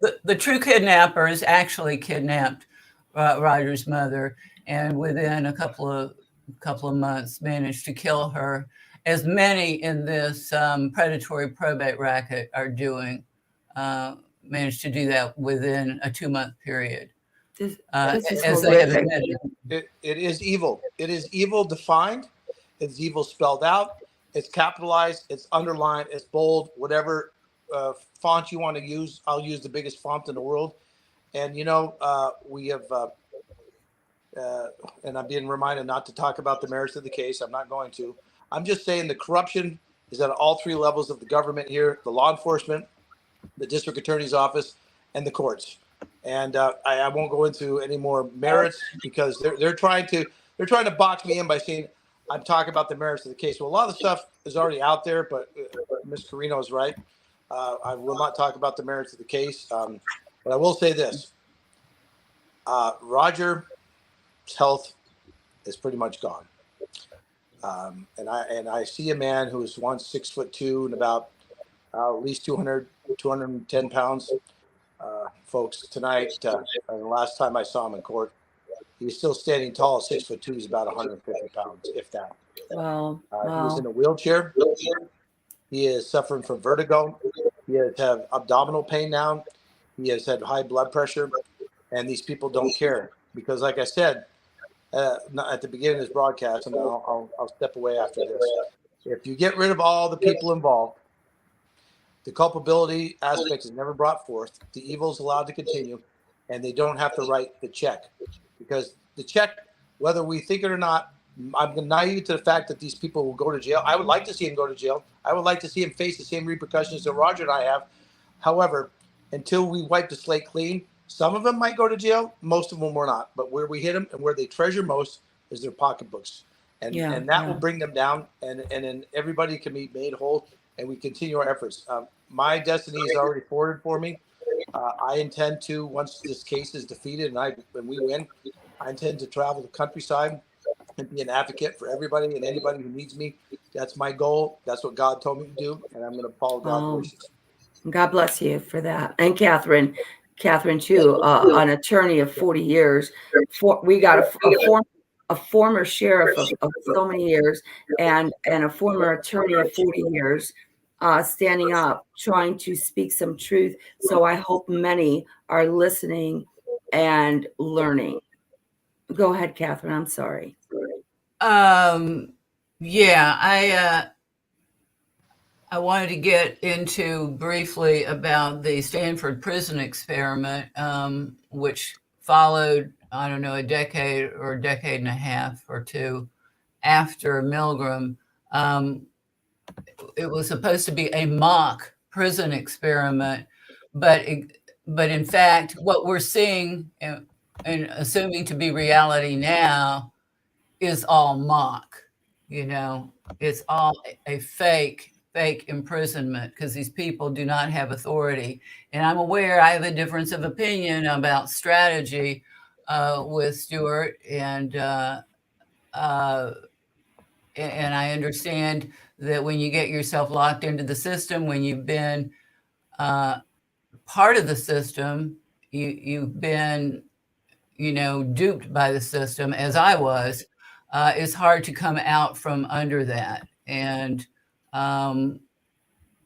The true kidnappers actually kidnapped Roger's mother, and within a couple of months managed to kill her, as many in this predatory probate racket are doing. Managed to do that within a 2-month period. As they have admitted.
It is evil. It is evil defined. It's evil spelled out. It's capitalized. It's underlined. It's bold. Whatever font you want to use. I'll use the biggest font in the world. And, we have, and I'm being reminded not to talk about the merits of the case. I'm not going to. I'm just saying the corruption is at all three levels of the government here, the law enforcement, the district attorney's office, and the courts. And I won't go into any more merits because they're trying to box me in by saying I'm talking about the merits of the case. Well, a lot of the stuff is already out there, but Ms. Carino is right. I will not talk about the merits of the case, but I will say this: Roger's health is pretty much gone. And I see a man who was once 6'2" and about at least 210 pounds. Folks, tonight, the last time I saw him in court, he was still standing tall. 6'2" He's about 150 pounds, if that.
Wow.
He was in a wheelchair. He is suffering from vertigo. He has had abdominal pain now. He has had high blood pressure, and these people don't care because, like I said at the beginning of this broadcast, and I'll step away after this. If you get rid of all the people involved, the culpability aspect is never brought forth. The evil is allowed to continue, and they don't have to write the check because the check, whether we think it or not, I'm naive to the fact that these people will go to jail. I would like to see him go to jail. I would like to see him face the same repercussions that Roger and I have. However, until we wipe the slate clean, some of them might go to jail. Most of them will not. But where we hit them and where they treasure most is their pocketbooks. And that will bring them down, and then everybody can be made whole, and we continue our efforts. My destiny is already forwarded for me. I intend to, once this case is defeated and we win, I intend to travel the countryside and be an advocate for everybody and anybody who needs me. That's my goal. That's what God told me to do, and I'm going to follow God's wishes.
God bless you for that. And Catherine too, an attorney of 40 years. We got a former sheriff of so many years and a former attorney of 40 years standing up, trying to speak some truth. So I hope many are listening and learning. Go ahead, Catherine. I'm sorry.
Yeah, I wanted to get into briefly about the Stanford prison experiment, which followed, I don't know, a decade or a decade and a half or two after Milgram. It was supposed to be a mock prison experiment, but in fact, what we're seeing and assuming to be reality now is all mock. It's all a fake imprisonment because these people do not have authority. And I'm aware I have a difference of opinion about strategy with Stuart, and I understand that when you get yourself locked into the system, when you've been part of the system, you've been, duped by the system, as I was. It's hard to come out from under that, and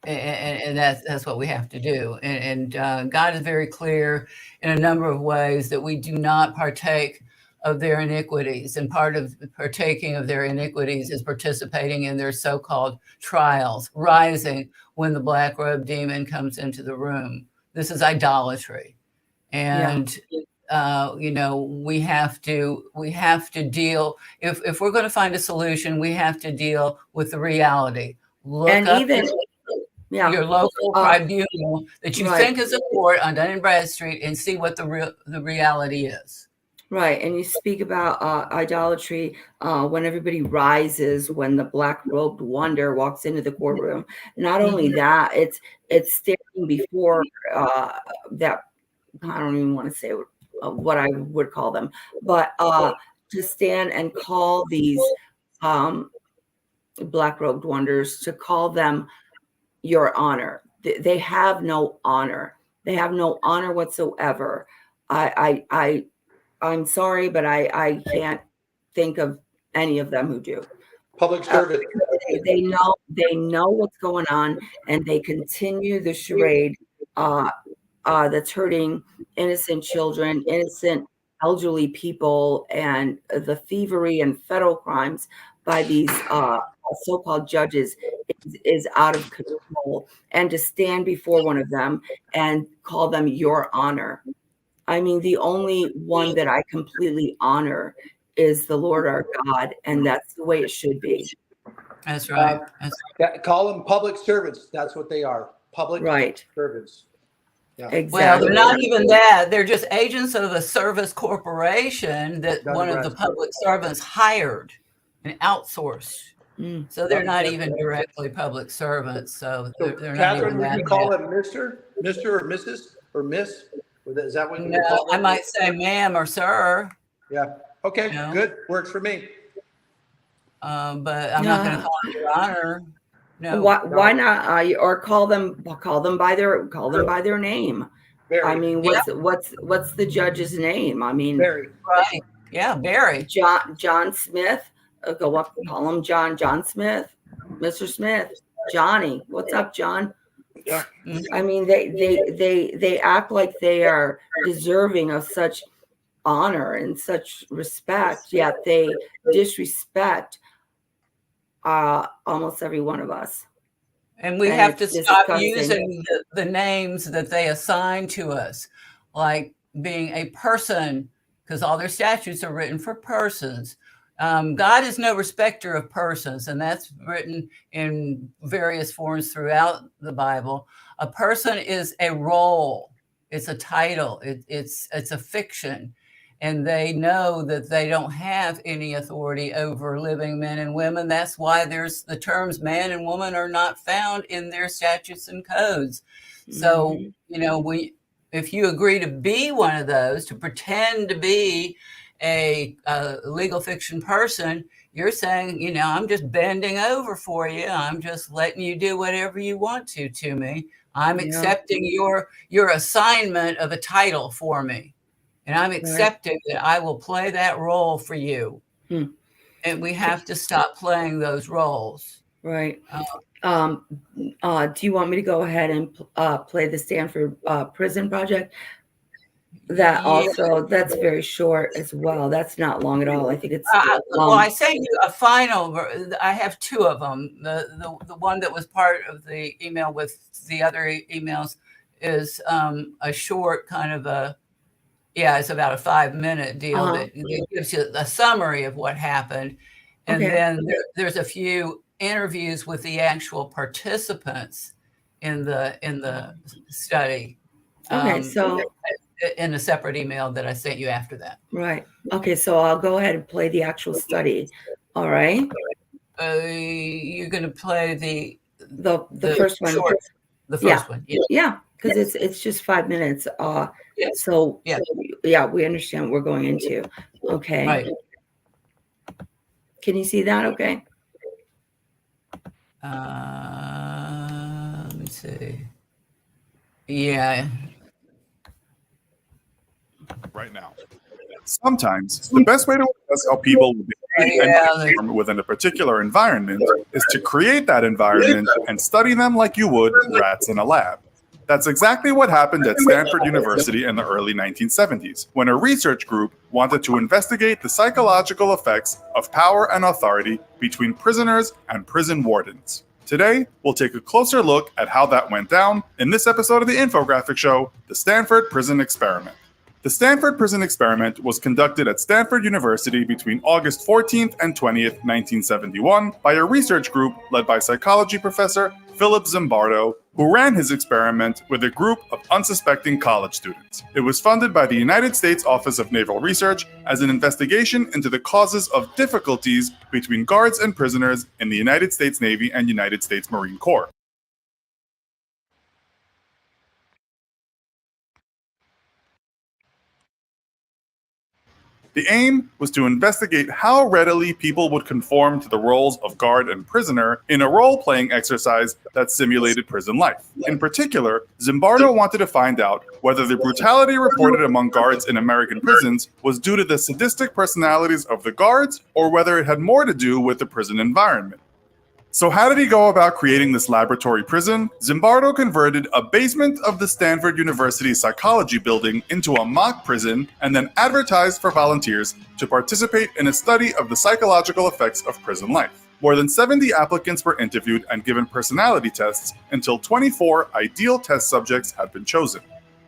that's what we have to do. And God is very clear in a number of ways that we do not partake of their iniquities, and part of partaking of their iniquities is participating in their so-called trials, rising when the black robe demon comes into the room. This is idolatry, and we have to deal. If we're going to find a solution, we have to deal with the reality. Look and up even your local tribunal that you think is a court on Dun and Bradstreet and see what the reality is.
Right. And you speak about idolatry when everybody rises, when the black robed wonder walks into the courtroom. Not only that, it's standing before that, I don't even want to say what I would call them, but to stand and call these black robed wonders, to call them your honor. They have no honor. They have no honor whatsoever. I'm sorry, but I can't think of any of them who do.
Public servant.
They know what's going on, and they continue the charade that's hurting innocent children, innocent elderly people, and the thievery and federal crimes by these so-called judges is out of control, and to stand before one of them and call them your honor. I mean, the only one that I completely honor is the Lord our God, and that's the way it should be.
That's right.
Call them public servants. That's what they are. Public servants. Yeah.
Exactly.
Well, they're not even that. They're just agents of a service corporation that one of the public servants hired and outsourced. So they're not even directly public servants. So they're not even
Catherine,
that.
would you call them Mr. or Mrs. or Miss? Is that what you
No,
call them?
I might say ma'am or sir.
Yeah. Okay. Good. Works for me.
But I'm not going to call them your honor. No.
Why not? Or call them by their name.
Barry.
I mean, what's the judge's name? I mean,
Barry.
Right. Yeah, Barry.
John Smith. Go up, call him John Smith, Mr. Smith, Johnny. What's up, John?
Yeah.
I mean, they act like they are deserving of such honor and such respect, yet they disrespect almost every one of us.
And we have to stop using the names that they assign to us, like being a person, because all their statutes are written for persons. God is no respecter of persons, and that's written in various forms throughout the Bible. A person is a role. It's a title. It's a fiction. And they know that they don't have any authority over living men and women. That's why there's the terms man and woman are not found in their statutes and codes. So, if you agree to be one of those, to pretend to be a legal fiction person, you're saying, I'm just bending over for you. I'm just letting you do whatever you want to me. I'm accepting your assignment of a title for me. And I'm accepting that I will play that role for you. And we have to stop playing those roles.
Right. Do you want me to go ahead and play the Stanford Prison Project? That's very short as well. That's not long at all. I think it's
well, I sent you a final. I have two of them. The one that was part of the email with the other emails is a short kind of it's about a 5-minute deal that gives you a summary of what happened. And then there's a few interviews with the actual participants in the study.
So
in a separate email that I sent you after that.
Right. Okay, so I'll go ahead and play the actual study. All right.
You're going to play
the first one.
Short, the first one.
Yeah, because it's just 5 minutes. So we understand what we're going into. Okay.
Right.
Can you see that? Okay.
Let me see. Yeah.
Right now. Sometimes the best way to assess how people will behave and perform within a particular environment is to create that environment and study them like you would rats in a lab. That's exactly what happened at Stanford University in the early 1970s, when a research group wanted to investigate the psychological effects of power and authority between prisoners and prison wardens. Today, we'll take a closer look at how that went down in this episode of the infographic show, The Stanford Prison Experiment. The Stanford Prison Experiment was conducted at Stanford University between August 14th and 20th, 1971, by a research group led by psychology professor Philip Zimbardo, who ran his experiment with a group of unsuspecting college students. It was funded by the United States Office of Naval Research as an investigation into the causes of difficulties between guards and prisoners in the United States Navy and United States Marine Corps. The aim was to investigate how readily people would conform to the roles of guard and prisoner in a role-playing exercise that simulated prison life. In particular, Zimbardo wanted to find out whether the brutality reported among guards in American prisons was due to the sadistic personalities of the guards or whether it had more to do with the prison environment. So how did he go about creating this laboratory prison? Zimbardo converted a basement of the Stanford University Psychology Building into a mock prison and then advertised for volunteers to participate in a study of the psychological effects of prison life. More than 70 applicants were interviewed and given personality tests until 24 ideal test subjects had been chosen.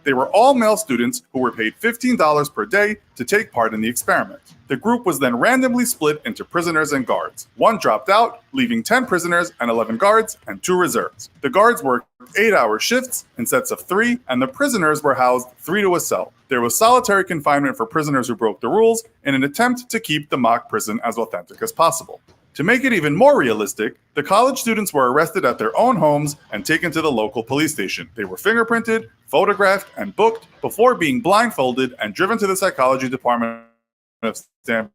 They were all male students who were paid $15 per day to take part in the experiment. The group was then randomly split into prisoners and guards. One dropped out, leaving 10 prisoners and 11 guards and 2 reserves. The guards worked 8-hour shifts in sets of 3, and the prisoners were housed 3 to a cell. There was solitary confinement for prisoners who broke the rules in an attempt to keep the mock prison as authentic as possible. To make it even more realistic, the college students were arrested at their own homes and taken to the local police station. They were fingerprinted, photographed, and booked before being blindfolded and driven to the psychology department of Stanford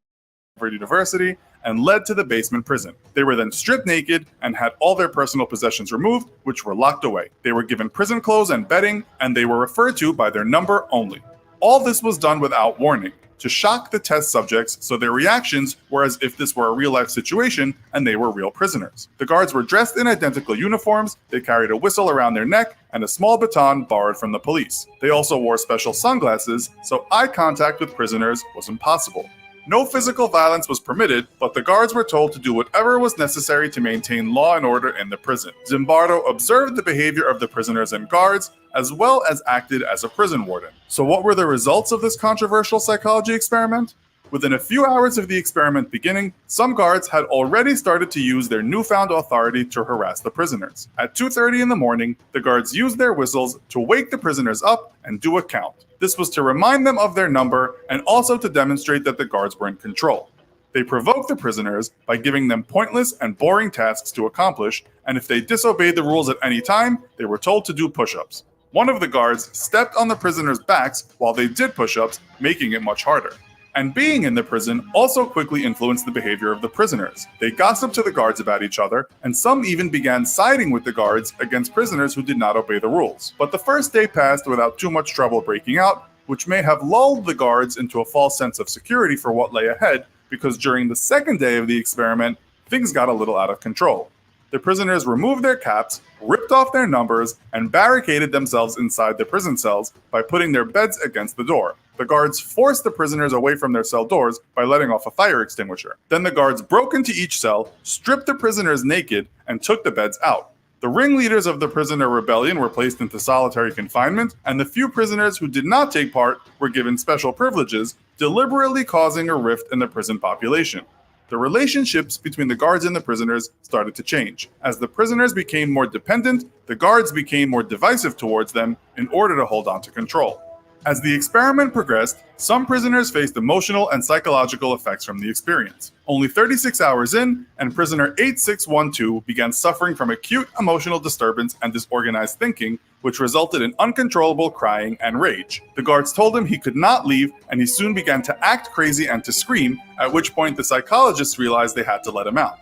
University and led to the basement prison. They were then stripped naked and had all their personal possessions removed, which were locked away. They were given prison clothes and bedding, and they were referred to by their number only. All this was done without warning, to shock the test subjects so their reactions were as if this were a real-life situation and they were real prisoners. The guards were dressed in identical uniforms, they carried a whistle around their neck, and a small baton borrowed from the police. They also wore special sunglasses, so eye contact with prisoners was impossible. No physical violence was permitted, but the guards were told to do whatever was necessary to maintain law and order in the prison. Zimbardo observed the behavior of the prisoners and guards, as well as acted as a prison warden. So what were the results of this controversial psychology experiment? Within a few hours of the experiment beginning, some guards had already started to use their newfound authority to harass the prisoners. At 2:30 in the morning, the guards used their whistles to wake the prisoners up and do a count. This was to remind them of their number and also to demonstrate that the guards were in control. They provoked the prisoners by giving them pointless and boring tasks to accomplish, and if they disobeyed the rules at any time, they were told to do push-ups. One of the guards stepped on the prisoners' backs while they did push-ups, making it much harder. And being in the prison also quickly influenced the behavior of the prisoners. They gossiped to the guards about each other, and some even began siding with the guards against prisoners who did not obey the rules. But the first day passed without too much trouble breaking out, which may have lulled the guards into a false sense of security for what lay ahead, because during the second day of the experiment, things got a little out of control. The prisoners removed their caps, ripped off their numbers, and barricaded themselves inside the prison cells by putting their beds against the door. The guards forced the prisoners away from their cell doors by letting off a fire extinguisher. Then the guards broke into each cell, stripped the prisoners naked, and took the beds out. The ringleaders of the prisoner rebellion were placed into solitary confinement, and the few prisoners who did not take part were given special privileges, deliberately causing a rift in the prison population. The relationships between the guards and the prisoners started to change. As the prisoners became more dependent, the guards became more divisive towards them in order to hold on to control. As the experiment progressed, some prisoners faced emotional and psychological effects from the experience. Only 36 hours in, and prisoner 8612 began suffering from acute emotional disturbance and disorganized thinking, which resulted in uncontrollable crying and rage. The guards told him he could not leave, and he soon began to act crazy and to scream, at which point the psychologists realized they had to let him out.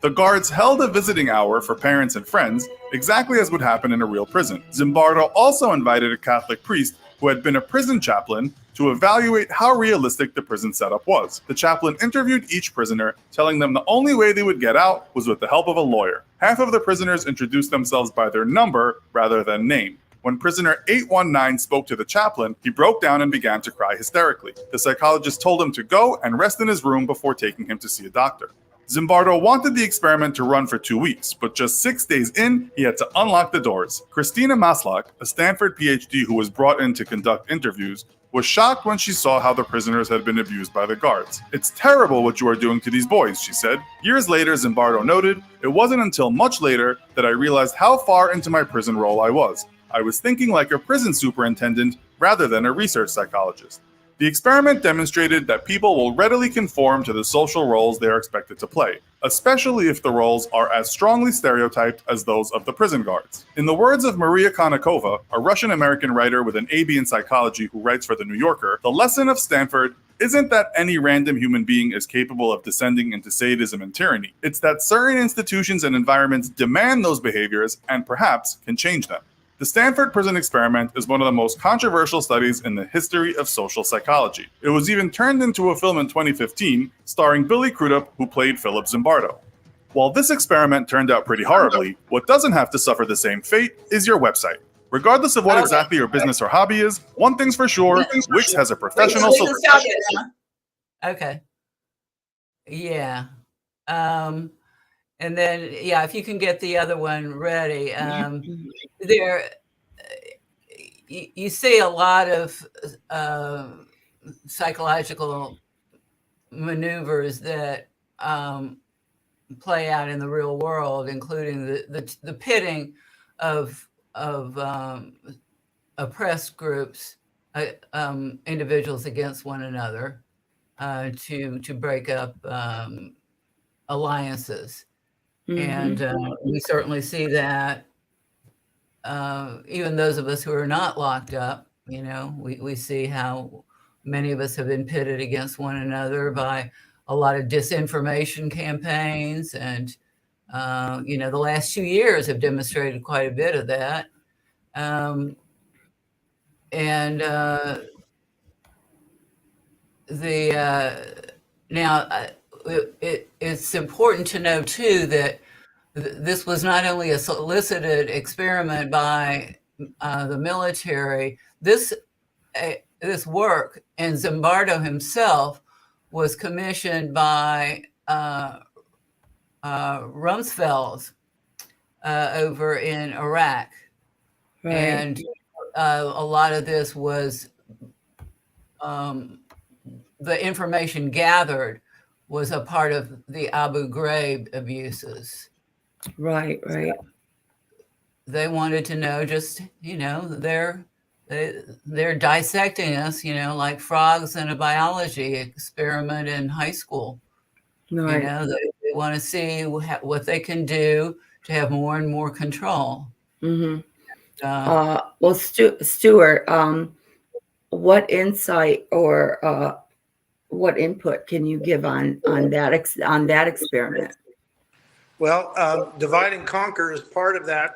The guards held a visiting hour for parents and friends, exactly as would happen in a real prison. Zimbardo also invited a Catholic priest who had been a prison chaplain to evaluate how realistic the prison setup was. The chaplain interviewed each prisoner, telling them the only way they would get out was with the help of a lawyer. Half of the prisoners introduced themselves by their number rather than name. When prisoner 819 spoke to the chaplain, he broke down and began to cry hysterically. The psychologist told him to go and rest in his room before taking him to see a doctor. Zimbardo wanted the experiment to run for 2 weeks, but just 6 days in, he had to unlock the doors. Christina Maslach, a Stanford PhD who was brought in to conduct interviews, was shocked when she saw how the prisoners had been abused by the guards. "It's terrible what you are doing to these boys," she said. Years later, Zimbardo noted, "It wasn't until much later that I realized how far into my prison role I was. I was thinking like a prison superintendent rather than a research psychologist." The experiment demonstrated that people will readily conform to the social roles they are expected to play, especially if the roles are as strongly stereotyped as those of the prison guards. In the words of Maria Konnikova, a Russian-American writer with an AB in psychology who writes for The New Yorker, the lesson of Stanford isn't that any random human being is capable of descending into sadism and tyranny. It's that certain institutions and environments demand those behaviors and perhaps can change them. The Stanford Prison Experiment is one of the most controversial studies in the history of social psychology. It was even turned into a film in 2015, starring Billy Crudup, who played Philip Zimbardo. While this experiment turned out pretty horribly, what doesn't have to suffer the same fate is your website. Regardless of what exactly your business or hobby is, one thing's for sure, Wix has a professional solution.
Okay. Yeah. And then, yeah, if you can get the other one ready, there you see a lot of psychological maneuvers that play out in the real world, including the pitting of oppressed groups, individuals against one another, to break up alliances. And we certainly see that even those of us who are not locked up, you know, we see how many of us have been pitted against one another by a lot of disinformation campaigns. And, you know, the last 2 years have demonstrated quite a bit of that. Now it's important to know too that this was not only a solicited experiment by the military. This work, and Zimbardo himself was commissioned by Rumsfeld over in Iraq.
Right.
And a lot of this was the information gathered was a part of the Abu Ghraib abuses.
Right.
They wanted to know, just, you know, they're dissecting us, you know, like frogs in a biology experiment in high school.
Right.
You know, they want to see what they can do to have more and more control.
Well, Stuart, what insight or what input can you give on that experiment?
Well, divide and conquer is part of that.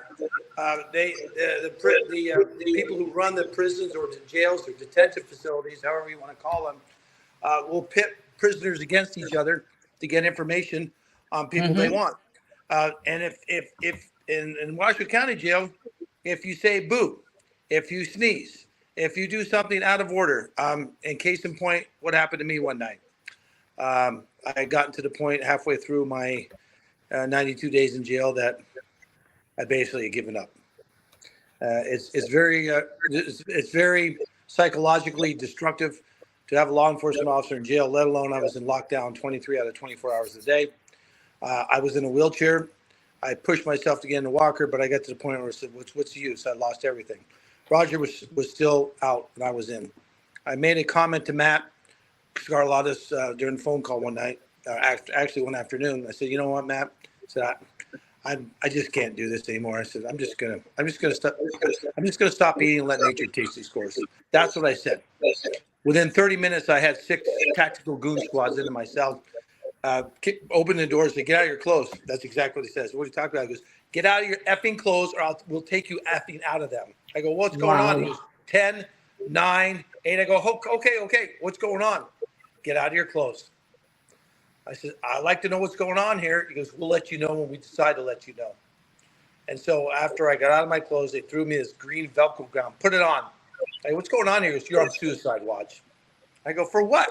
The people who run the prisons or the jails or detention facilities, however you want to call them, will pit prisoners against each other to get information on people they want. And if in Washoe County Jail, if you say boo, if you sneeze, if you do something out of order, in case in point, what happened to me one night? I had gotten to the point halfway through my 92 days in jail that I basically had given up. It's very psychologically destructive to have a law enforcement officer in jail, let alone I was in lockdown 23 out of 24 hours a day. I was in a wheelchair. I pushed myself to get in the walker, but I got to the point where I said, what's the use? I lost everything. Roger was still out and I was in. I made a comment to Matt Scarlatus during the phone call one night, actually one afternoon. I said, you know what, Matt? I said, I just can't do this anymore. I said, I'm just gonna stop eating and let nature taste these scores. That's what I said. Within 30 minutes, I had 6 tactical goon squads into my cell. Open the doors, say, get out of your clothes. That's exactly what he says. What are you talking about? He goes, get out of your effing clothes or we'll take you effing out of them. I go, what's going on? He goes, 10, 9, 8. I go, okay. What's going on? Get out of your clothes. I said, I'd like to know what's going on here. He goes, we'll let you know when we decide to let you know. And so after I got out of my clothes, they threw me this green Velcro gown. Put it on. I go, what's going on here? He goes, you're on suicide watch. I go, for what?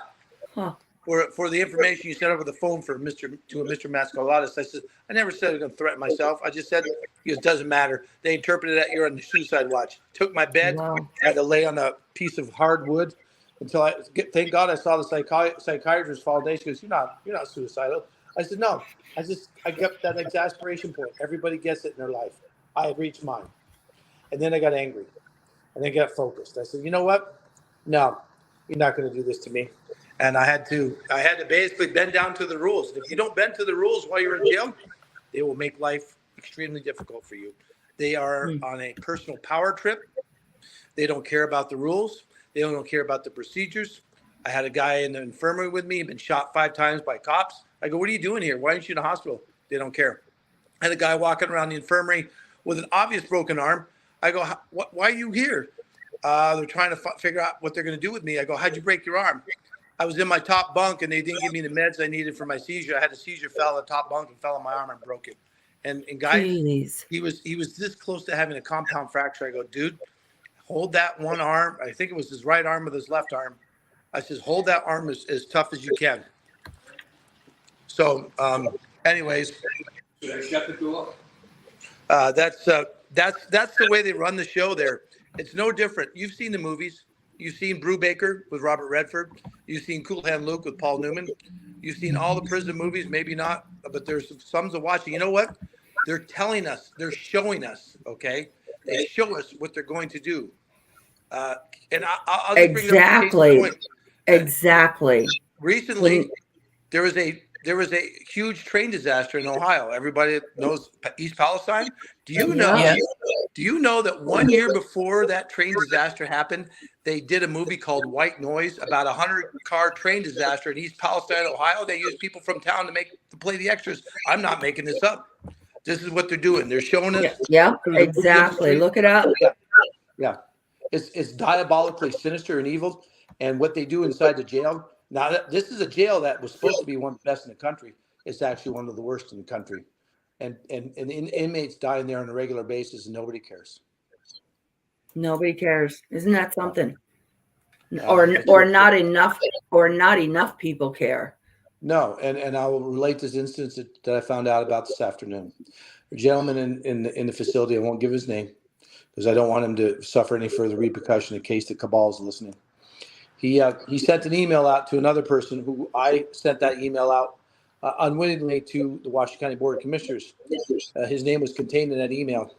For the information you sent over the phone to Mr. Mascalatis. I said, I never said I was going to threaten myself. I just said, it doesn't matter. They interpreted that you're on the suicide watch. Took my bed. I had to lay on a piece of hardwood until thank God I saw the psychiatrist fall down. She goes, you're not suicidal. I said, no. I kept that exasperation point. Everybody gets it in their life. I had reached mine. And then I got angry. And then got focused. I said, you know what? No, you're not going to do this to me. And I had to basically bend down to the rules. And if you don't bend to the rules while you're in jail, they will make life extremely difficult for you. They are on a personal power trip. They don't care about the rules. They don't care about the procedures. I had a guy in the infirmary with me. He'd been shot 5 times by cops. I go, what are you doing here? Why aren't you in the hospital? They don't care. I had a guy walking around the infirmary with an obvious broken arm. I go, why are you here? They're trying to figure out what they're going to do with me. I go, how'd you break your arm? I was in my top bunk and they didn't give me the meds I needed for my seizure. I had a seizure, fell on the top bunk and fell on my arm and broke it. And guys, he was this close to having a compound fracture. I go, dude, hold that one arm. I think it was his right arm with his left arm. I says, hold that arm as tough as you can. So anyways, That's the way they run the show there. It's no different. You've seen the movies. You've seen Brubaker with Robert Redford. You've seen Cool Hand Luke with Paul Newman. You've seen all the prison movies, maybe not, but there's some to watching. You know what? They're telling us, they're showing us, okay? They show us what they're going to do. And I'll just bring up a case in point.
Exactly.
Recently, there was a huge train disaster in Ohio. Everybody knows East Palestine. Do you know?
Yes.
Do you know that 1 year before that train disaster happened, they did a movie called White Noise about a 100-car train disaster in East Palestine, Ohio? They used people from town to play the extras. I'm not making this up. This is what they're doing. They're showing us.
Yeah, exactly. Look it up.
Yeah. It's diabolically sinister and evil. And what they do inside the jail. Now, this is a jail that was supposed to be one of the best in the country. It's actually one of the worst in the country. And inmates die in there on a regular basis, and nobody cares.
Nobody cares. Isn't that something? Or not enough people care.
No, and I will relate this instance that I found out about this afternoon. A gentleman in the facility, I won't give his name because I don't want him to suffer any further repercussion in case the cabal is listening. He sent an email out to another person who I sent that email out unwittingly to the Washington County Board of Commissioners. His name was contained in that email.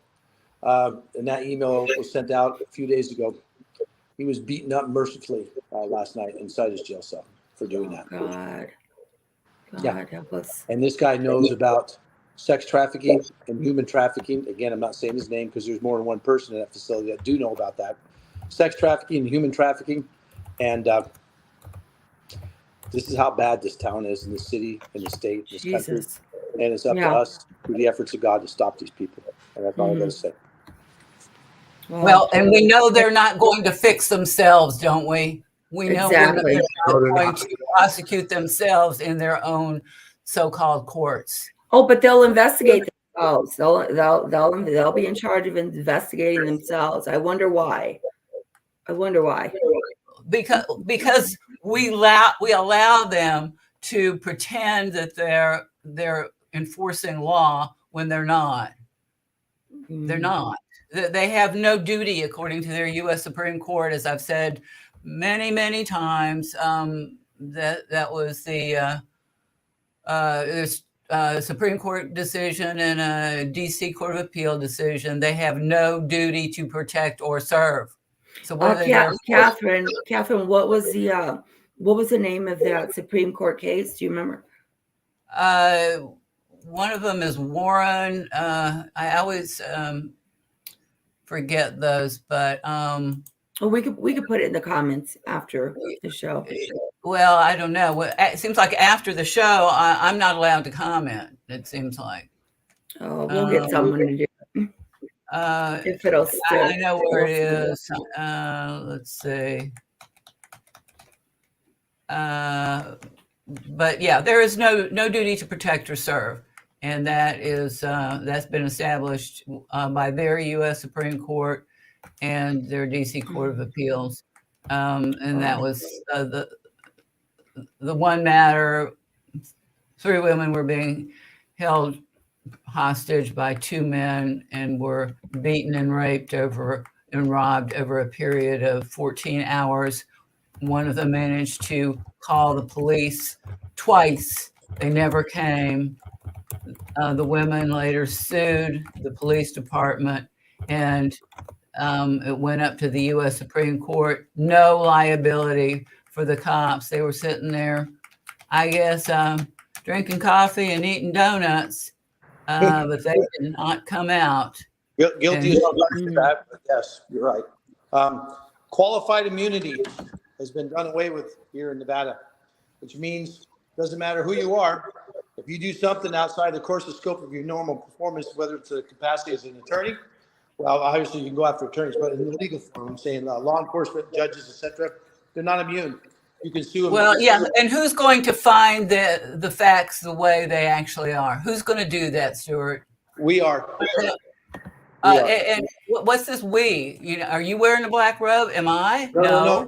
And that email was sent out a few days ago. He was beaten up mercifully last night inside his jail cell for doing that.
God help us.
And this guy knows about sex trafficking and human trafficking. Again, I'm not saying his name because there's more than one person in that facility that do know about that. Sex trafficking and human trafficking. And this is how bad this town is in this city, in the state, in this country. And it's up to us through the efforts of God to stop these people. And that's all I got to say.
Well, and we know they're not going to fix themselves, don't we? We know they're not going to prosecute themselves in their own so-called courts.
Oh, but they'll investigate themselves. They'll be in charge of investigating themselves. I wonder why.
Because we allow them to pretend that they're enforcing law when they're not. They're not. They have no duty according to their U.S. Supreme Court, as I've said many, many times. That was the Supreme Court decision and a D.C. Court of Appeal decision. They have no duty to protect or serve. So what
Catherine, what was the name of that Supreme Court case? Do you remember?
One of them is Warren. I always forget those, but
we could put it in the comments after the show.
Well, I don't know. It seems like after the show, I'm not allowed to comment. It seems like.
Oh, we'll get someone to do it. If it'll still.
I know where it is. Let's see. But yeah, there is no duty to protect or serve, and that's been established by their U.S. Supreme Court and their D.C. Court of Appeals, and that was the one matter. 3 women were being held hostage by 2 men and were beaten and raped and robbed over a period of 14 hours. One of them managed to call the police twice. They never came. The women later sued the police department, and it went up to the U.S. Supreme Court. No liability for the cops. They were sitting there, I guess, drinking coffee and eating donuts, but they did not come out.
Guilty as charged for that, but yes, you're right. Qualified immunity has been done away with here in Nevada, which means it doesn't matter who you are. If you do something outside the course and scope of your normal performance, whether it's a capacity as an attorney, well, obviously you can go after attorneys, but in the legal form, I'm saying law enforcement, judges, etc., they're not immune. You can sue them.
Well, yeah, and who's going to find the facts the way they actually are? Who's going to do that, Stuart?
We are.
And what's this we? Are you wearing a black robe? Am I?
No.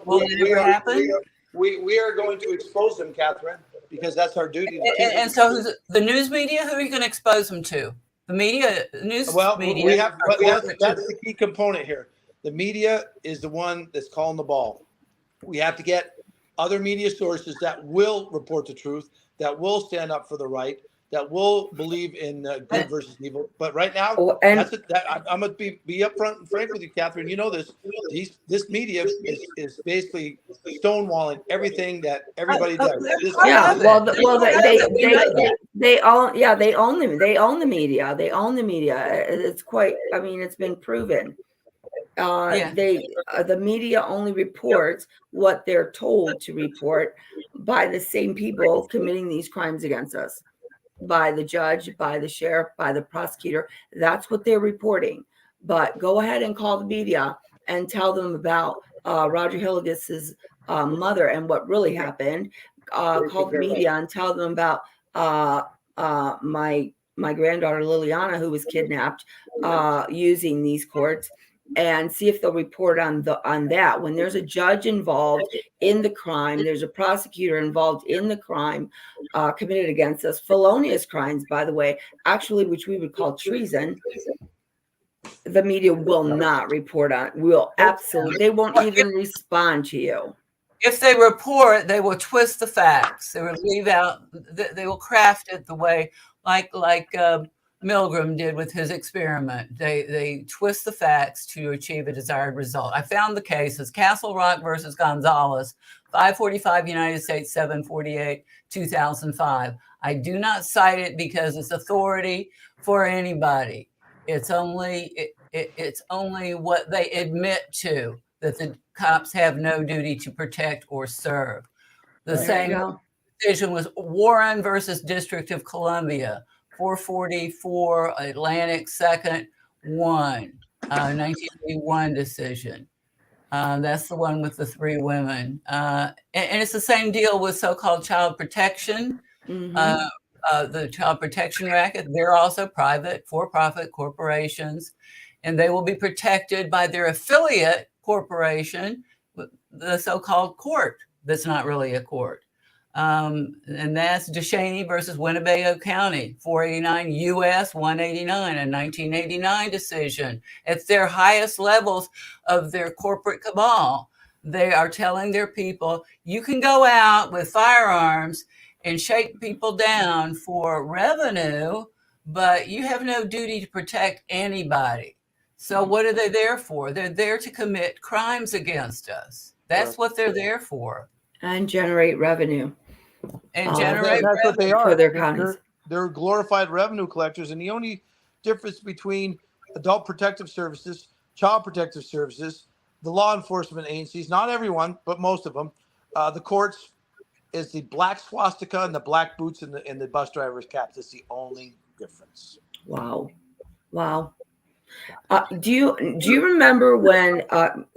Will it ever happen?
We are going to expose them, Catherine, because that's our duty.
And so who's the news media? Who are you going to expose them to? The media, news
Well,
media.
we have, but that's the key component here. The media is the one that's calling the ball. We have to get other media sources that will report the truth, that will stand up for the right, that will believe in good versus evil. But right now, I'm going to be upfront and frank with you, Catherine. You know this. This media is basically stonewalling everything that everybody does.
Yeah, they own the media. They own the media. It's quite. I mean, it's been proven. The media only reports what they're told to report by the same people committing these crimes against us, by the judge, by the sheriff, by the prosecutor. That's what they're reporting. But go ahead and call the media and tell them about Roger Hilligis's mother and what really happened. Call the media and tell them about my granddaughter Liliana, who was kidnapped using these courts, and see if they'll report on that. When there's a judge involved in the crime, there's a prosecutor involved in the crime committed against us, felonious crimes, by the way, actually, which we would call treason, the media will not report on. They won't even respond to you.
If they report, they will twist the facts. They will leave out. They will craft it the way, like Milgram did with his experiment. They twist the facts to achieve a desired result. I found the cases: Castle Rock versus Gonzalez, 545 United States 748, 2005. I do not cite it because it's authority for anybody. It's only what they admit to, that the cops have no duty to protect or serve. The same decision was Warren versus District of Columbia, 444 Atlantic 2nd 1, 1981 decision. That's the one with the 3 women. And it's the same deal with so-called child protection. The child protection racket, they're also private, for-profit corporations, and they will be protected by their affiliate corporation, the so-called court that's not really a court. And that's DeShaney versus Winnebago County, 489 U.S. 189, a 1989 decision. At their highest levels of their corporate cabal, they are telling their people, you can go out with firearms and shake people down for revenue, but you have no duty to protect anybody. So what are they there for? They're there to commit crimes against us. That's what they're there for.
And generate revenue.
And that's what they are. For their counties. They're glorified revenue collectors. And the only difference between adult protective services, child protective services, the law enforcement agencies, not everyone, but most of them, the courts, is the black swastika and the black boots and the bus driver's caps. That's the only difference.
Wow. Do you remember when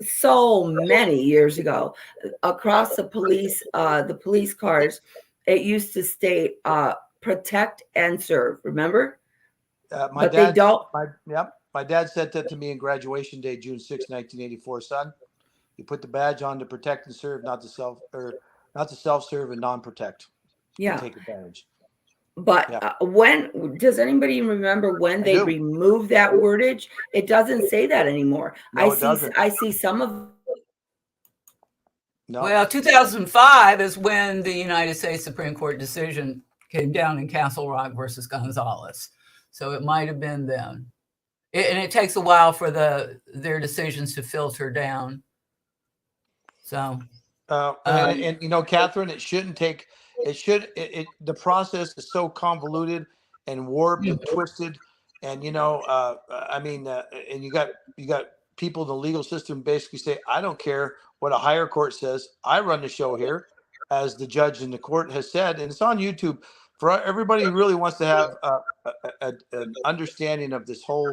so many years ago, across the police cars, it used to state protect and serve, remember?
My dad said that to me in graduation day, June 6, 1984. Son, you put the badge on to protect and serve, not to self-serve and non-protect.
Yeah.
Take advantage.
But when does anybody remember when they removed that wordage? It doesn't say that anymore.
No,
I see some of.
No.
Well, 2005 is when the United States Supreme Court decision came down in Castle Rock versus Gonzalez. So it might have been then. And it takes a while for their decisions to filter down. So.
And you know, Catherine, it shouldn't take. The process is so convoluted and warped and twisted, and and you got people in the legal system basically say, I don't care what a higher court says. I run the show here, as the judge in the court has said, and it's on YouTube for everybody who really wants to have an understanding of this whole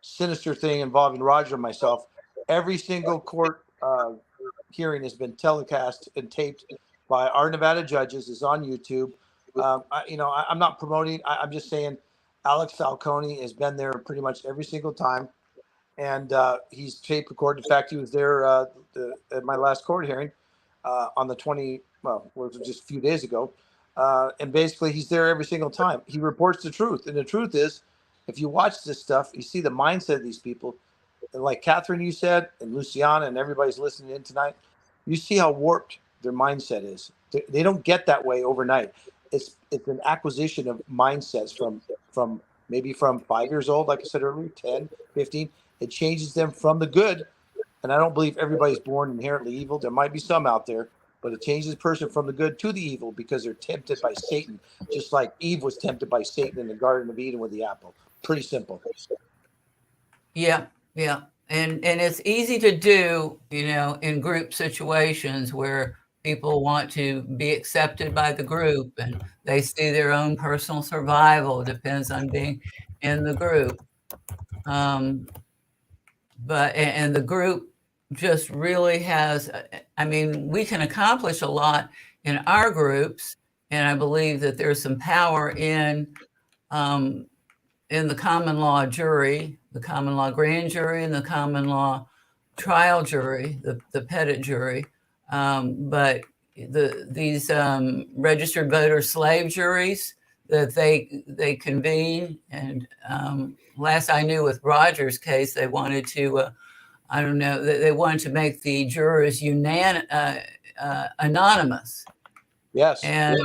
sinister thing involving Roger and myself. Every single court hearing has been telecast and taped by our Nevada judges, is on YouTube. I'm not promoting. I'm just saying Alex Falcone has been there pretty much every single time. And he's tape recorded. In fact, he was there at my last court hearing on the 20, well, it was just a few days ago. And basically, he's there every single time. He reports the truth. And the truth is, if you watch this stuff, you see the mindset of these people. And like Catherine, you said, and Luciana, and everybody's listening in tonight, you see how warped their mindset is. They don't get that way overnight. It's an acquisition of mindsets from maybe from 5 years old, like I said earlier, 10, 15. It changes them from the good. And I don't believe everybody's born inherently evil. There might be some out there, but it changes a person from the good to the evil because they're tempted by Satan, just like Eve was tempted by Satan in the Garden of Eden with the apple. Pretty simple.
Yeah, yeah. And it's easy to do, in group situations where people want to be accepted by the group and they see their own personal survival depends on being in the group. But the group just really has, we can accomplish a lot in our groups, and I believe that there's some power in the common law jury, the common law grand jury, and the common law trial jury, the petit jury. But these registered voter slave juries that they convene, and last I knew with Roger's case, they wanted to, they wanted to make the jurors anonymous.
Yes.
And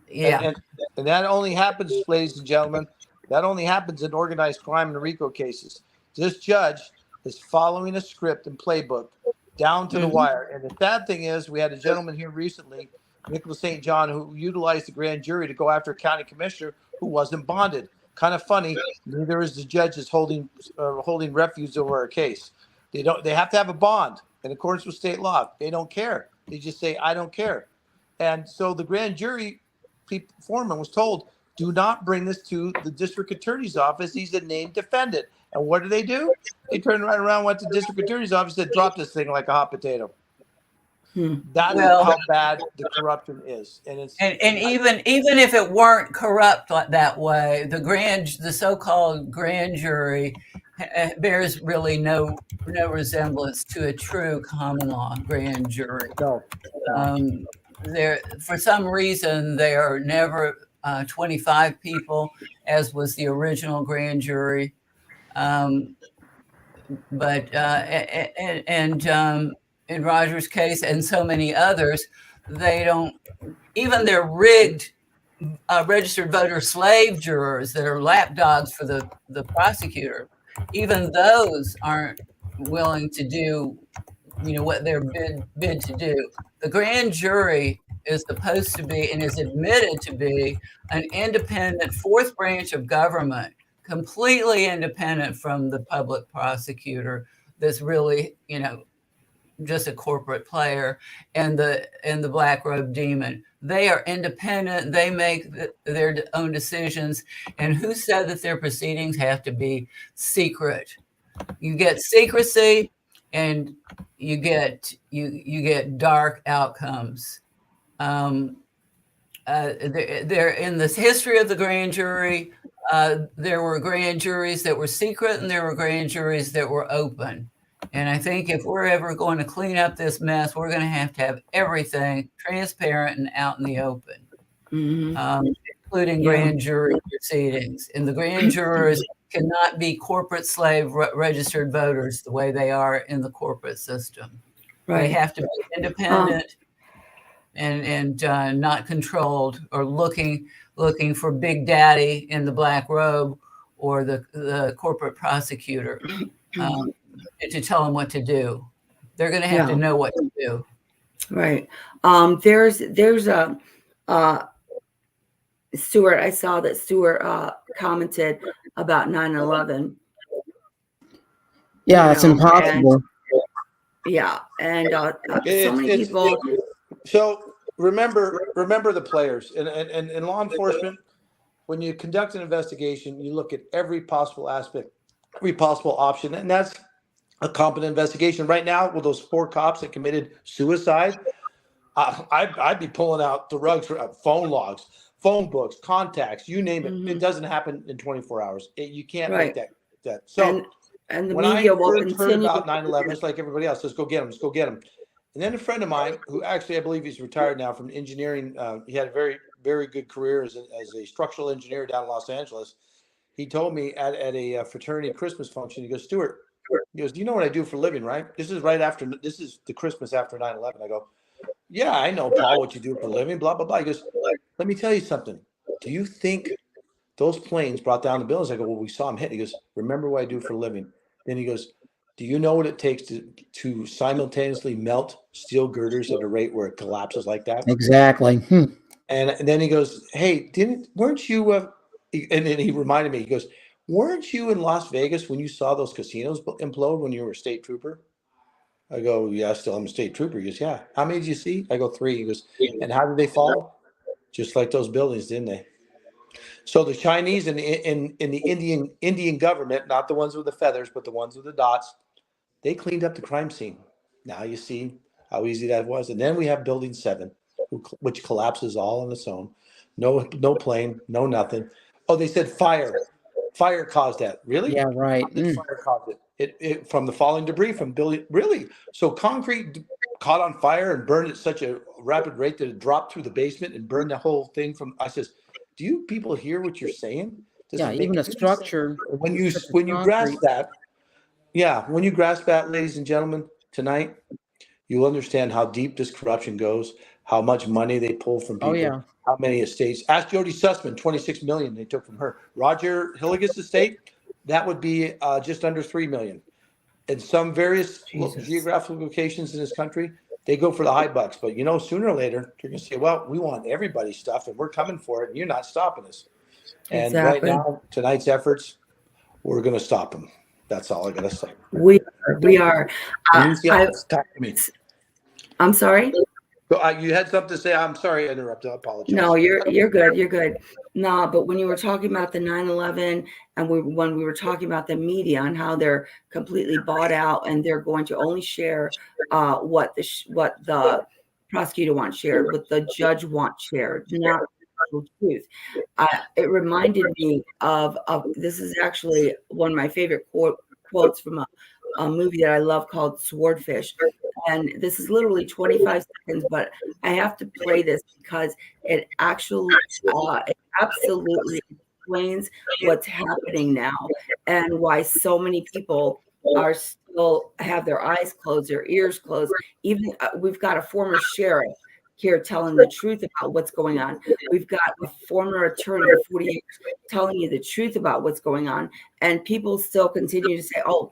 yeah.
And that only happens, ladies and gentlemen, that only happens in organized crime and RICO cases. This judge is following a script and playbook down to the wire. And the sad thing is, we had a gentleman here recently, Nicholas St. John, who utilized the grand jury to go after a county commissioner who wasn't bonded. Kind of funny. Neither is the judge is holding refuge over a case. They have to have a bond in accordance with state law. They don't care. They just say, I don't care. And so the grand jury foreman was told, do not bring this to the district attorney's office. He's a named defendant. And what do? They turned right around, went to the district attorney's office, and dropped this thing like a hot potato. That's how bad the corruption is. And
even if it weren't corrupt that way, the so-called grand jury bears really no resemblance to a true common law grand jury.
No.
For some reason, they are never 25 people, as was the original grand jury. But in Roger's case and so many others, they don't, even their rigged registered voter slave jurors that are lapdogs for the prosecutor, even those aren't willing to do, what they're bid to do. The grand jury is supposed to be and is admitted to be an independent fourth branch of government, completely independent from the public prosecutor that's really, just a corporate player and the black robe demon. They are independent. They make their own decisions. And who said that their proceedings have to be secret? You get secrecy and you get dark outcomes. There in the history of the grand jury, there were grand juries that were secret and there were grand juries that were open. And I think if we're ever going to clean up this mess, we're going to have everything transparent and out in the open, including grand jury proceedings. And the grand jurors cannot be corporate slave registered voters the way they are in the corporate system. Right. They have to be independent and not controlled or looking for Big Daddy in the black robe or the corporate prosecutor to tell them what to do. They're going to have to know what to do.
Right. There's a Stuart. I saw that Stuart commented about 9/11.
Yeah, it's impossible.
And so many people.
So remember the players and in law enforcement. When you conduct an investigation, you look at every possible aspect, every possible option, and that's a competent investigation. Right now, with those 4 cops that committed suicide, I'd be pulling out the rugs for phone logs, phone books, contacts, you name it. It doesn't happen in 24 hours. You can't make that. So
and the
when
media
I first heard about 9/11, it's like everybody else. Let's go get them. And then a friend of mine, who actually I believe he's retired now from engineering, he had a very very good career as a structural engineer down in Los Angeles. He told me at a fraternity Christmas function, he goes, Stuart, he goes, do you know what I do for a living, right? This is the Christmas after 9/11. I go, yeah, I know, Paul, what you do for a living, blah, blah, blah. He goes, let me tell you something. Do you think those planes brought down the buildings? I go, well, we saw them hit. He goes, remember what I do for a living. Then he goes, do you know what it takes to simultaneously melt steel girders at a rate where it collapses like that?
Exactly.
And then he goes, hey, weren't you, and then he reminded me, he goes, weren't you in Las Vegas when you saw those casinos implode when you were a state trooper? I go, yeah, still I'm a state trooper. He goes, yeah. How many did you see? I go, 3. He goes, and how did they fall? Just like those buildings, didn't they? So the Chinese and in the Indian government, not the ones with the feathers, but the ones with the dots, they cleaned up the crime scene. Now you see how easy that was. And then we have Building 7, which collapses all on its own. No plane, no nothing. Oh, they said fire. Fire caused that. Really?
Yeah, right.
How did fire cause it? It from the falling debris from building. Really? So concrete caught on fire and burned at such a rapid rate that it dropped through the basement and burned the whole thing from. I says, do you people hear what you're saying? Does
Yeah,
it make
even a
any sense?
structure.
When you grasp that, yeah, when you grasp that, ladies and gentlemen, tonight, you'll understand how deep this corruption goes, how much money they pull from people,
Oh, yeah.
how many estates. Ask Jody Sussman, 26 million they took from her. Roger Hilligus' estate, that would be just under 3 million. In some various geographical locations in this country, they go for the high bucks. But sooner or later, they're going to say, well, we want everybody's stuff and we're coming for it and you're not stopping us. And right now, tonight's efforts, we're going to stop them. That's all I got to say.
We are.
Talk to me.
I'm sorry.
You had something to say. I'm sorry I interrupted. I apologize.
No, you're good. You're good. No, but when you were talking about the 9/11 and when we were talking about the media and how they're completely bought out and they're going to only share what the prosecutor wants shared, what the judge wants shared, not the truth. It reminded me of this is actually one of my favorite quotes from a movie that I love called Swordfish. And this is literally 25 seconds, but I have to play this because it absolutely explains what's happening now and why so many people are still have their eyes closed, their ears closed. Even we've got a former sheriff here telling the truth about what's going on. We've got a former attorney of 40 years telling you the truth about what's going on. And people still continue to say, oh,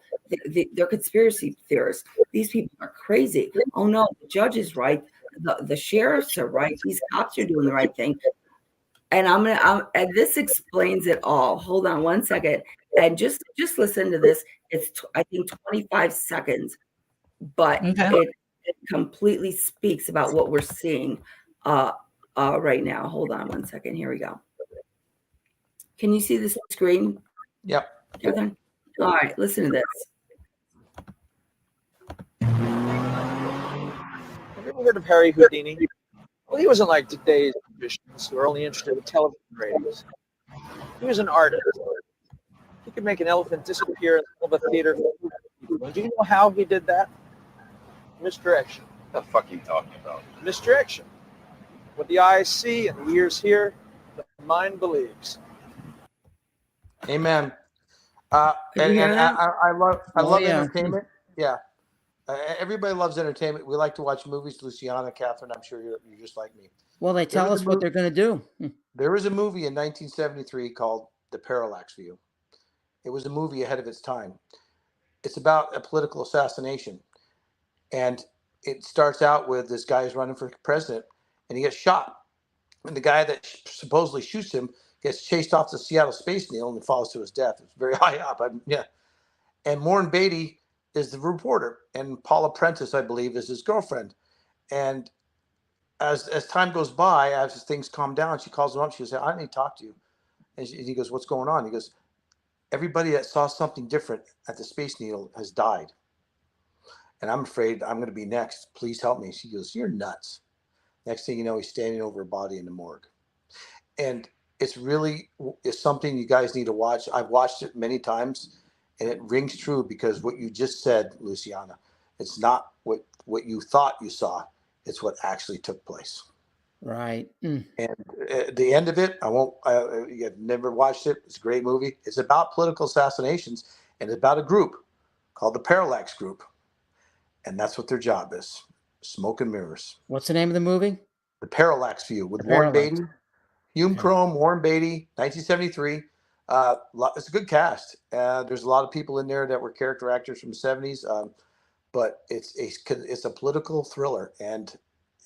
they're conspiracy theorists. These people are crazy. Oh, no, the judge is right. The sheriffs are right. These cops are doing the right thing. And and this explains it all. Hold on one second. And just listen to this. It's, I think, 25 seconds. But it completely speaks about what we're seeing right now. Hold on one second. Here we go. Can you see the screen?
Yep.
All right, listen to this.
Have you ever heard of Harry Houdini? Well, he wasn't like today's magicians who are only interested in television ratings. He was an artist. He could make an elephant disappear in the middle of a theater. Do you know how he did that? Misdirection.
What the fuck are you talking about?
Misdirection. What the eyes see and the ears hear, the mind believes.
Amen. I love entertainment. Yeah. Everybody loves entertainment. We like to watch movies. Luciana, Catherine, I'm sure you're just like me.
Well, they tell us what they're going to do.
There was a movie in 1973 called The Parallax View. It was a movie ahead of its time. It's about a political assassination. And it starts out with this guy who's running for president and he gets shot. And the guy that supposedly shoots him gets chased off the Seattle Space Needle and falls to his death. It's very high up. And Maureen Beatty is the reporter, and Paula Prentice, I believe, is his girlfriend. And as time goes by, as things calm down, she calls him up. She says, I need to talk to you. And he goes, what's going on? He goes, everybody that saw something different at the Space Needle has died. And I'm afraid I'm going to be next. Please help me. She goes, you're nuts. Next thing you know, he's standing over a body in the morgue. And it's something you guys need to watch. I've watched it many times. And it rings true because what you just said, Luciana, it's not what you thought you saw. It's what actually took place.
Right.
And at the end of it, I won't. You've never watched it. It's a great movie. It's about political assassinations, and it's about a group called the Parallax Group, and that's what their job is: smoke and mirrors.
What's the name of the movie?
The Parallax View with
The
Warren
Parallax.
Beatty, Hume Chrome, Warren Beatty, 1973. It's a good cast. There's a lot of people in there that were character actors from the 70s, but it's a political thriller, and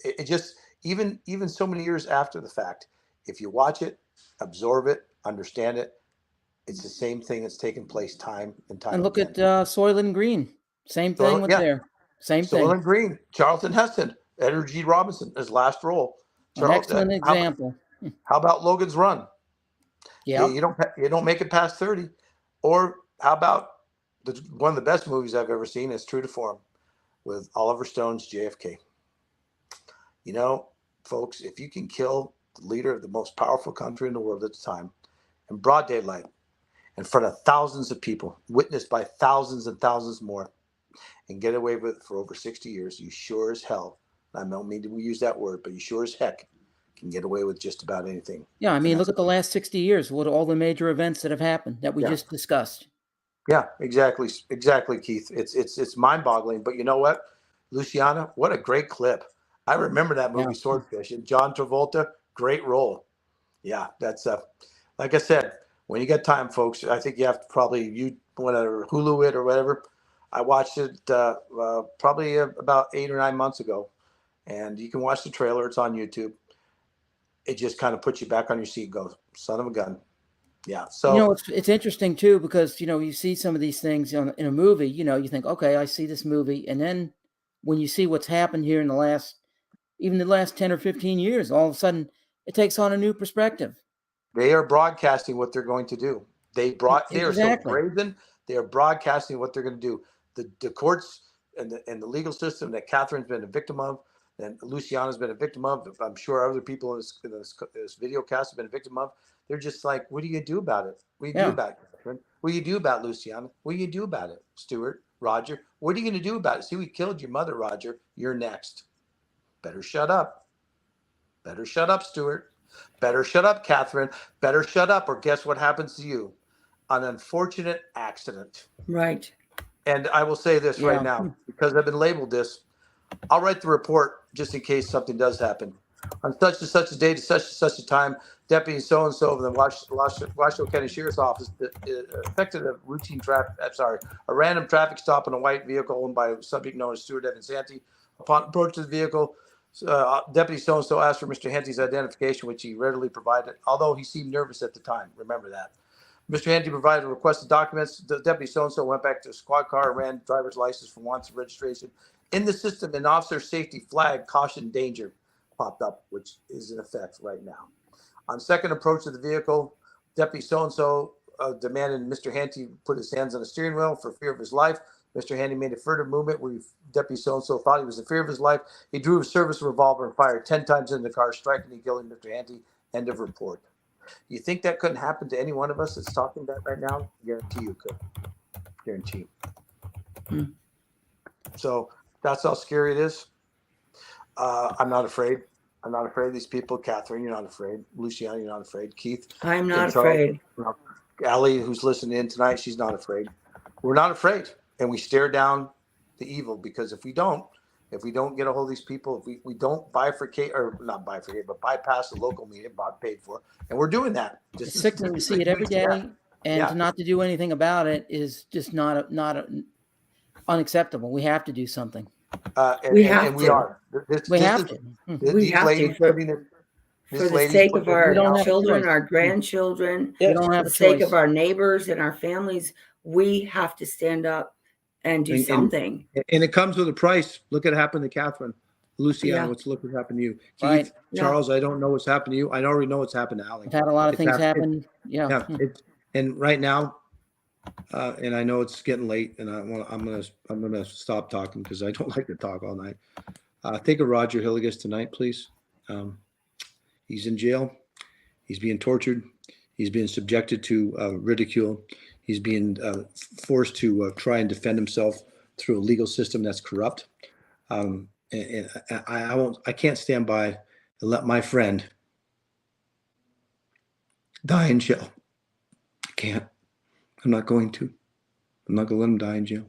it just even so many years after the fact, if you watch it, absorb it, understand it, it's the same thing that's taken place time and time
And look
again.
at Soylent Green. Same thing with
Yeah,
there. Same thing.
Soylent Green, Charlton Heston, Edward G. Robinson, his last role.
An excellent example.
How about Logan's Run?
Yeah.
You don't make it past 30. Or how about one of the best movies I've ever seen is True to Form with Oliver Stone's JFK. You know, folks, if you can kill the leader of the most powerful country in the world at the time in broad daylight in front of thousands of people, witnessed by thousands and thousands more, and get away with it for over 60 years, you sure as hell, I don't mean to use that word, but you sure as heck can get away with just about anything.
Yeah, I mean, look at the last 60 years. What all the major events that have happened that we just discussed.
Yeah, exactly, Keith. It's mind-boggling. But you know what, Luciana, what a great clip. I remember that movie Swordfish, and John Travolta, great role. Yeah, that's like I said, when you get time, folks, I think you have to probably whatever Hulu it or whatever. I watched it probably about 8 or 9 months ago, and you can watch the trailer. It's on YouTube. It just kind of puts you back on your seat and goes, son of a gun. Yeah. So,
you know, it's interesting too, because, you know, you see some of these things in a movie, you know, you think, okay, I see this movie. And then when you see what's happened here in the last 10 or 15 years, all of a sudden it takes on a new perspective.
They are broadcasting what they're going to do. They are so brazen. They are broadcasting what they're going to do. The courts and the legal system that Catherine's been a victim of, and Luciana's been a victim of, I'm sure other people in this video cast have been a victim of. They're just like, what do you do about it? What do you do about it, Catherine? What do you do about Luciana? What do you do about it, Stuart, Roger? What are you going to do about it? See, we killed your mother, Roger. You're next. Better shut up. Better shut up, Stuart. Better shut up, Catherine. Better shut up, or guess what happens to you? An unfortunate accident.
Right.
And I will say this right now, because I've been labeled this, I'll write the report just in case something does happen. On such and such a day to such a time, Deputy so-and-so of the Washoe County Sheriff's Office effected a random traffic stop on a white vehicle owned by a subject known as Stuart Evans Hanty. Upon approach to the vehicle, Deputy so-and-so asked for Mr. Henty's identification, which he readily provided, although he seemed nervous at the time. Remember that. Mr. Henty provided requested documents. The Deputy so-and-so went back to the squad car and ran driver's license for wants of registration. In the system, an officer safety flag, caution, danger popped up, which is in effect right now. On second approach to the vehicle, Deputy so-and-so demanded Mr. Henty put his hands on the steering wheel for fear of his life. Mr. Henty made a further movement where Deputy so-and-so thought he was in fear of his life. He drew his service revolver and fired 10 times in the car, striking and killing Mr. Henty. End of report. You think that couldn't happen to any one of us that's talking that right now? Guarantee you could. Guarantee. So that's how scary it is. I'm not afraid. I'm not afraid of these people. Catherine, you're not afraid. Luciana, you're not afraid. Keith,
I'm not afraid.
Allie, who's listening in tonight, she's not afraid. We're not afraid. And we stare down the evil, because if we don't get a hold of these people, if we don't bifurcate, or not bifurcate, but bypass the local media paid for, and we're doing that.
It's sickening to see it every day, and not to do anything about it is just not unacceptable. We have to do something.
We have to. For the sake of our children, our grandchildren, for the sake of our neighbors and our families, we have to stand up and do something.
And it comes with a price. Look at what happened to Catherine. Luciana, look what happened to you. Keith, Charles, I don't know what's happened to you. I already know what's happened to Allie.
I've had a lot of things happen.
And right now, and I know it's getting late, and I'm gonna stop talking because I don't like to talk all night. Think of Roger Hilligus tonight, please. He's in jail. He's being tortured. He's being subjected to ridicule. He's being forced to try and defend himself through a legal system that's corrupt. And I can't stand by and let my friend die in jail. I can't. I'm not going to. I'm not going to let him die in jail.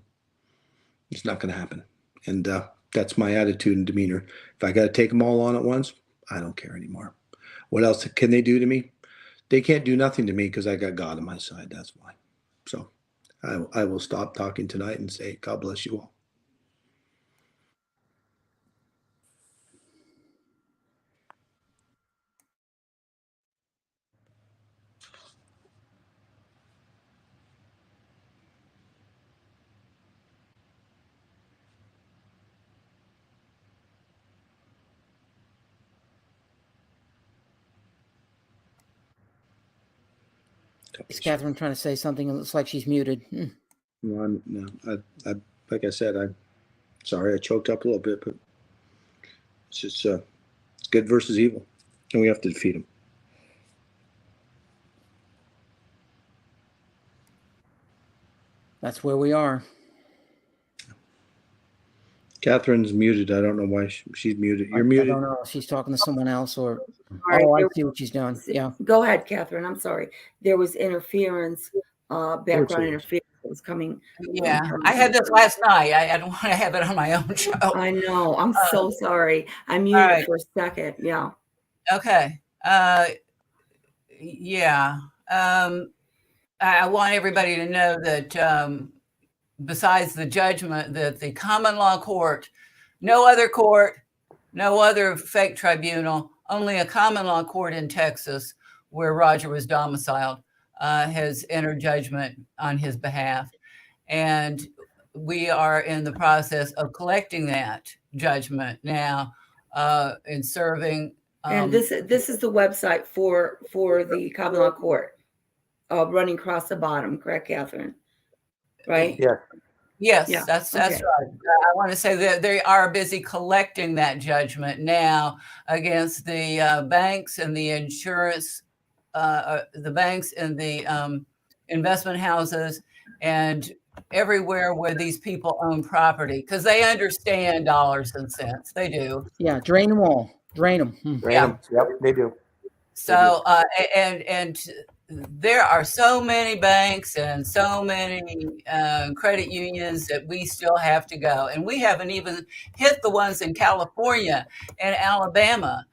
It's not going to happen. And that's my attitude and demeanor. If I got to take them all on at once, I don't care anymore. What else can they do to me? They can't do nothing to me because I got God on my side. That's why. So I will stop talking tonight and say, God bless you all.
Is Catherine trying to say something? It looks like she's muted.
No, I like I said, I'm sorry I choked up a little bit, but it's just it's good versus evil, and we have to defeat them.
That's where we are.
Catherine's muted. I don't know why she's muted. You're muted.
I don't know if she's talking to someone else or.
Right,
Oh, I see what she's doing. Yeah.
Go ahead, Catherine. I'm sorry. There was interference, background interference that was coming.
Yeah, I had this last night. I don't want to have it on my own show.
I know. I'm so sorry. I muted it for a second. Yeah.
Okay. Yeah. I want everybody to know that besides the judgment that the common law court, no other fake tribunal, only a common law court in Texas where Roger was domiciled has entered judgment on his behalf. And we are in the process of collecting that judgment now and serving.
And this is the website for the common law court, running across the bottom, correct, Catherine? Right?
Yeah.
Yes,
Yeah.
that's
Okay.
right. I want to say that they are busy collecting that judgment now against the banks and the insurance, the banks and the investment houses, and everywhere where these people own property, because they understand dollars and cents. They do.
Yeah, drain them all. Drain them.
Drain them. Yep, they do.
So and there are so many banks and so many credit unions that we still have to go, and we haven't even hit the ones in California and Alabama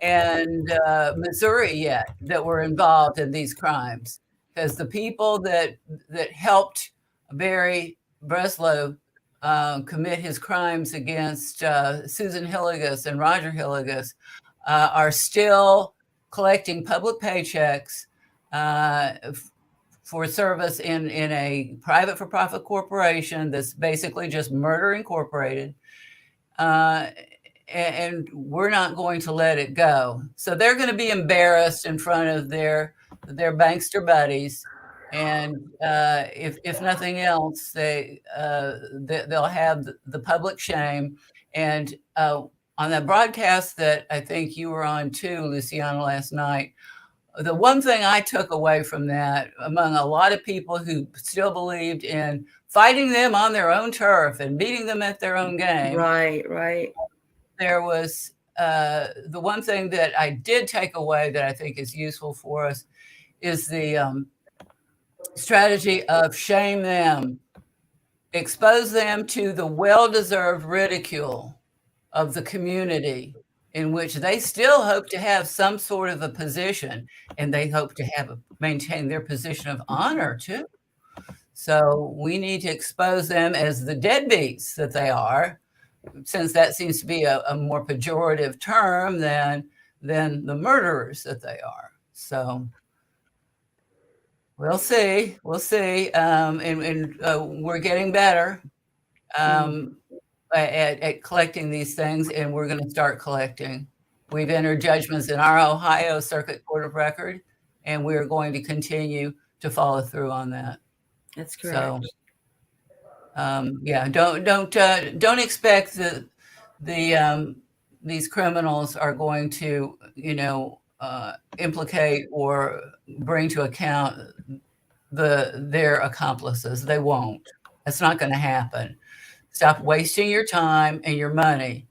and Missouri yet that were involved in these crimes, because the people that helped Barry Breslow commit his crimes against Susan Hilligus and Roger Hilligus are still collecting public paychecks for service in a private for-profit corporation that's basically just Murder Incorporated. And we're not going to let it go. So they're going to be embarrassed in front of their bankster buddies. And if nothing else, they'll have the public shame. And on that broadcast that I think you were on too, Luciana, last night, the one thing I took away from that, among a lot of people who still believed in fighting them on their own turf and beating them at their own game.
Right.
There was the one thing that I did take away that I think is useful for us is the strategy of shame them, expose them to the well-deserved ridicule of the community, in which they still hope to have some sort of a position, and they hope to maintain their position of honor too. So we need to expose them as the deadbeats that they are, since that seems to be a more pejorative term than the murderers that they are. So we'll see. And we're getting better at collecting these things, and we're going to start collecting. We've entered judgments in our Ohio Circuit Court of Record, and we're going to continue to follow through on that.
That's correct.
So, yeah, don't expect that these criminals are going to, implicate or bring to account their accomplices. They won't. That's not going to happen. Stop wasting your time and your money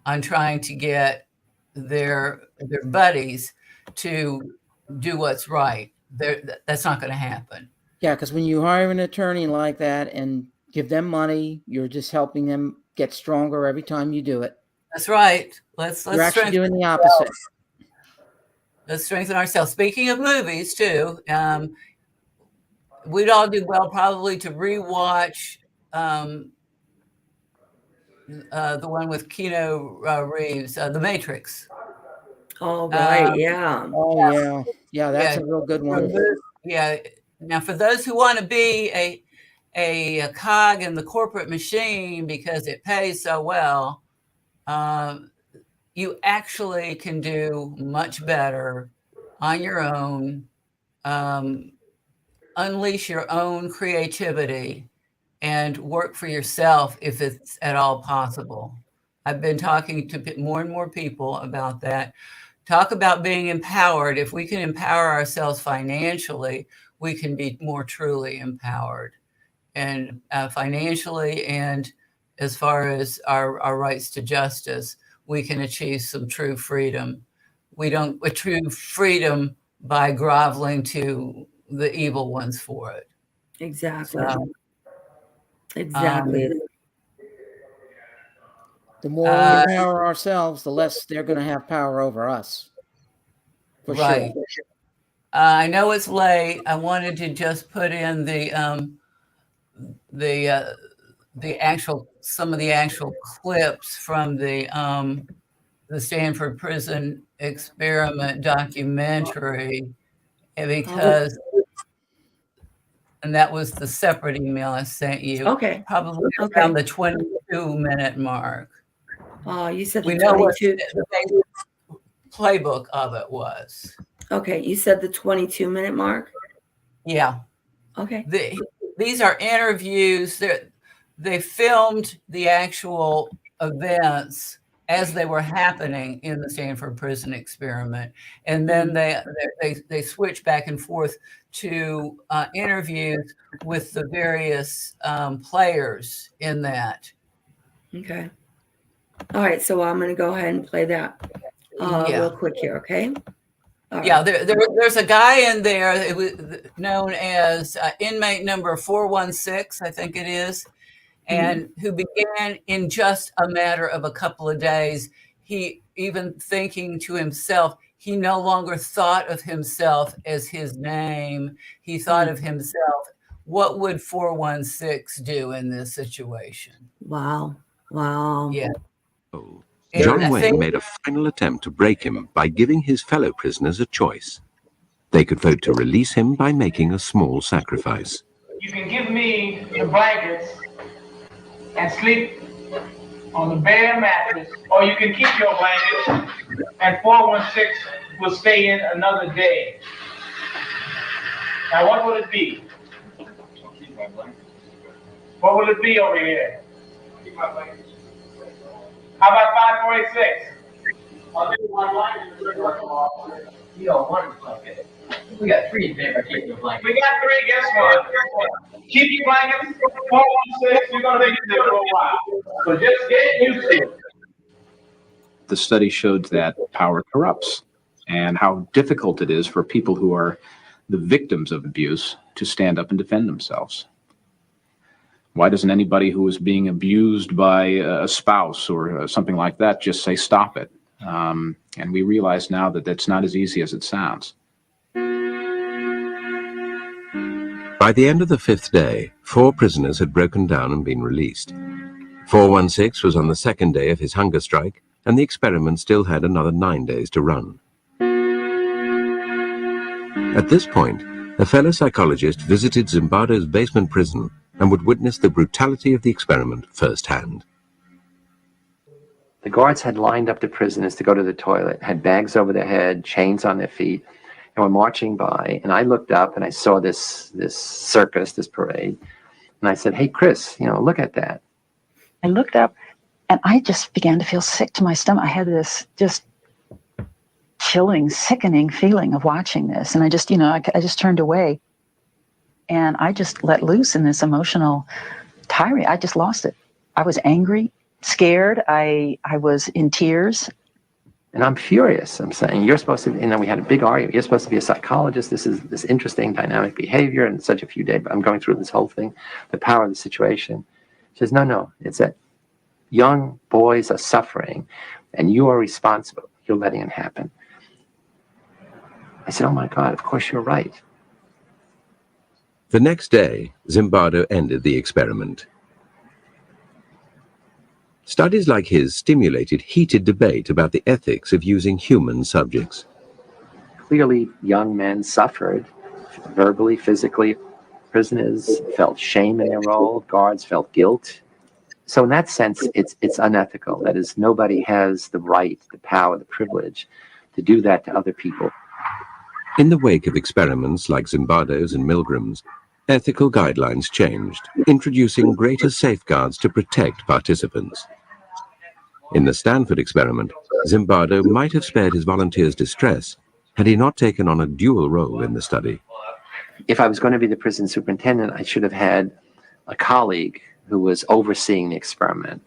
on trying to get their buddies to do what's right. That's not going to happen.
Yeah, because when you hire an attorney like that and give them money, you're just helping them get stronger every time you do it.
That's right. Let's
You're actually
strengthen
doing the opposite.
Let's strengthen ourselves. Speaking of movies, too, we'd all do well probably to rewatch the one with Keanu Reeves, The Matrix.
Oh, right. Yeah.
Oh, yeah. Yeah, that's a real good one.
Yeah. Now, for those who want to be a cog in the corporate machine because it pays so well, you actually can do much better on your own, unleash your own creativity, and work for yourself if it's at all possible. I've been talking to more and more people about that. Talk about being empowered. If we can empower ourselves financially, we can be more truly empowered, and financially, and as far as our rights to justice, we can achieve some true freedom. We don't achieve freedom by groveling to the evil ones for it.
Exactly.
So,
exactly.
The more we empower ourselves, the less they're going to have power over us. For
right.
sure.
I know it's late. I wanted to just put in some of the actual clips from the Stanford Prison Experiment documentary, because and that was the separate email I sent you.
Okay.
Probably around the 22-minute mark.
You said
we
the
know
22.
What the basic playbook of it was.
Okay, you said the 22-minute mark?
Yeah.
Okay.
These are interviews. They filmed the actual events as they were happening in the Stanford Prison Experiment, and then they switch back and forth to interviews with the various players in that.
Okay. All right, so I'm going to go ahead and play that real quick here, okay?
Yeah, there's a guy in there, it was known as inmate number 416, I think it is, and who began in just a matter of a couple of days. He even thinking to himself, he no longer thought of himself as his name. He thought of himself, what would 416 do in this situation?
Wow. Wow.
Yeah.
John Wayne made a final attempt to break him by giving his fellow prisoners a choice. They could vote to release him by making a small sacrifice.
You can give me the blankets and sleep on the bare mattress, or you can keep your blankets and 416 will stay in another day. Now what would it be? What will it be over here? How about 5486? I'll do one blanket. You don't want a blanket. We got three favorite keeping blankets. We got three, guess what? Keep your blankets, 416, you're going to make it there for a while. So just get used to it.
The study showed that power corrupts, and how difficult it is for people who are the victims of abuse to stand up and defend themselves. Why doesn't anybody who is being abused by a spouse or something like that just say, stop it? And we realize now that that's not as easy as it sounds.
By the end of the 5th day, 4 prisoners had broken down and been released. 416 was on the 2nd day of his hunger strike, and the experiment still had another 9 days to run. At this point, a fellow psychologist visited Zimbardo's basement prison and would witness the brutality of the experiment firsthand.
The guards had lined up the prisoners to go to the toilet, had bags over their head, chains on their feet, and were marching by. And I looked up and I saw this circus, this parade. And I said, hey, Chris, look at that.
I looked up and I just began to feel sick to my stomach. I had this just chilling, sickening feeling of watching this. And I just, I just turned away. And I just let loose in this emotional tirade. I just lost it. I was angry, scared. I was in tears.
And I'm furious. I'm saying, you're supposed to, and then we had a big argument. You're supposed to be a psychologist. This is this interesting dynamic behavior in such a few days. But I'm going through this whole thing, the power of the situation. She says, no, it's that young boys are suffering and you are responsible. You're letting it happen. I said, oh my God, of course you're right.
The next day, Zimbardo ended the experiment. Studies like his stimulated heated debate about the ethics of using human subjects.
Clearly, young men suffered verbally, physically. Prisoners felt shame in their role. Guards felt guilt. So in that sense, it's unethical. That is, nobody has the right, the power, the privilege to do that to other people.
In the wake of experiments like Zimbardo's and Milgram's, ethical guidelines changed, introducing greater safeguards to protect participants. In the Stanford experiment, Zimbardo might have spared his volunteers distress had he not taken on a dual role in the study.
If I was going to be the prison superintendent, I should have had a colleague who was overseeing the experiment,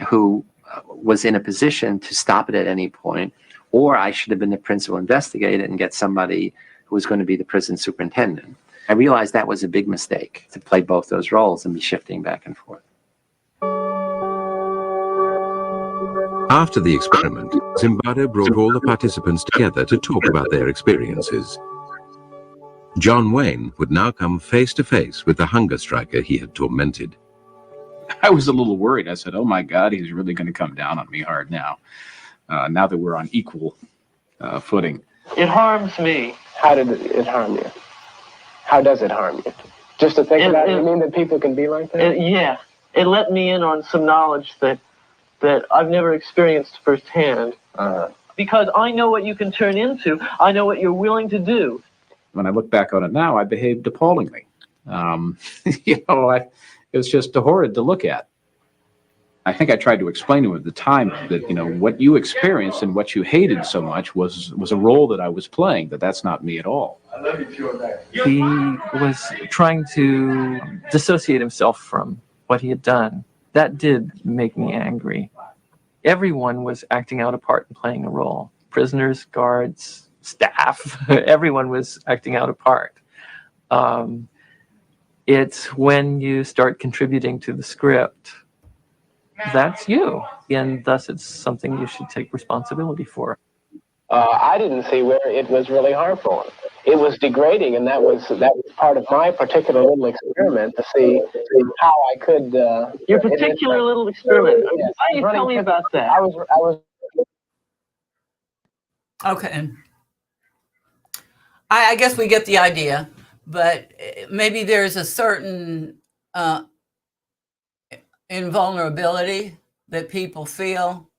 who was in a position to stop it at any point, or I should have been the principal investigator and get somebody who was going to be the prison superintendent. I realized that was a big mistake, to play both those roles and be shifting back and forth.
After the experiment, Zimbardo brought all the participants together to talk about their experiences. John Wayne would now come face to face with the hunger striker he had tormented.
I was a little worried. I said, oh my God, he's really going to come down on me hard now, now that we're on equal footing.
It harms me. How did it harm you? How does it harm you? Just to think about it, you mean that people can be like that? Yeah. It let me in on some knowledge that I've never experienced firsthand. Because I know what you can turn into. I know what you're willing to do.
When I look back on it now, I behaved appallingly. It was just horrid to look at. I think I tried to explain to him at the time that, what you experienced and what you hated so much was a role that I was playing, that's not me at all.
He was trying to dissociate himself from what he had done. That did make me angry. Everyone was acting out a part and playing a role. Prisoners, guards, staff, everyone was acting out a part. It's when you start contributing to the script, that's you, and thus it's something you should take responsibility for.
I didn't see where it was really harmful. It was degrading, and that was part of my particular little experiment to see how I could. Your particular little experiment. Yes, why don't you tell me about that? I was.
Okay. I guess we get the idea, but maybe there's a certain invulnerability that people feel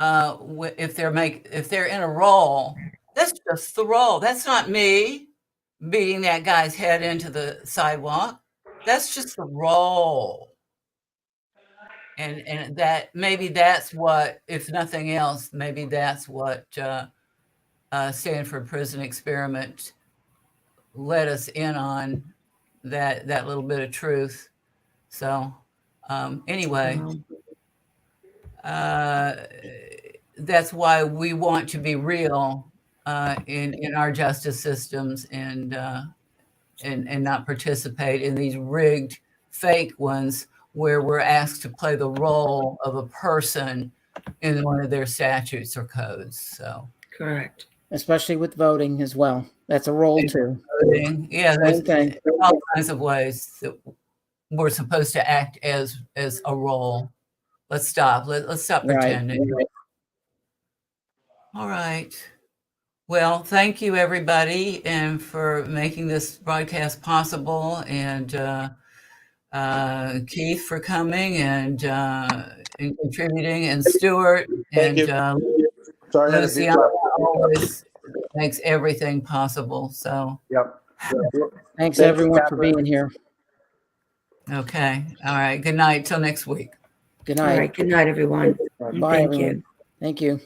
if they're in a role. That's just the role. That's not me beating that guy's head into the sidewalk. That's just the role. And that maybe that's what, if nothing else, maybe that's what Stanford Prison Experiment let us in on, that little bit of truth. So anyway, that's why we want to be real in our justice systems and not participate in these rigged, fake ones where we're asked to play the role of a person in one of their statutes or codes. So
correct.
Especially with voting as well. That's a role too.
Voting. Yeah, there's all kinds of ways that we're supposed to act as a role. Let's stop. Let's stop pretending. Right. All right. Well, thank you, everybody, and for making this broadcast possible, and Keith for coming and contributing, and Stuart, and Luciana always makes everything possible. So,
yep.
Thanks everyone for being here.
Okay. All right. Good night. Till next week.
Good night.
All right. Good night, everyone.
Bye, everyone. Thank you.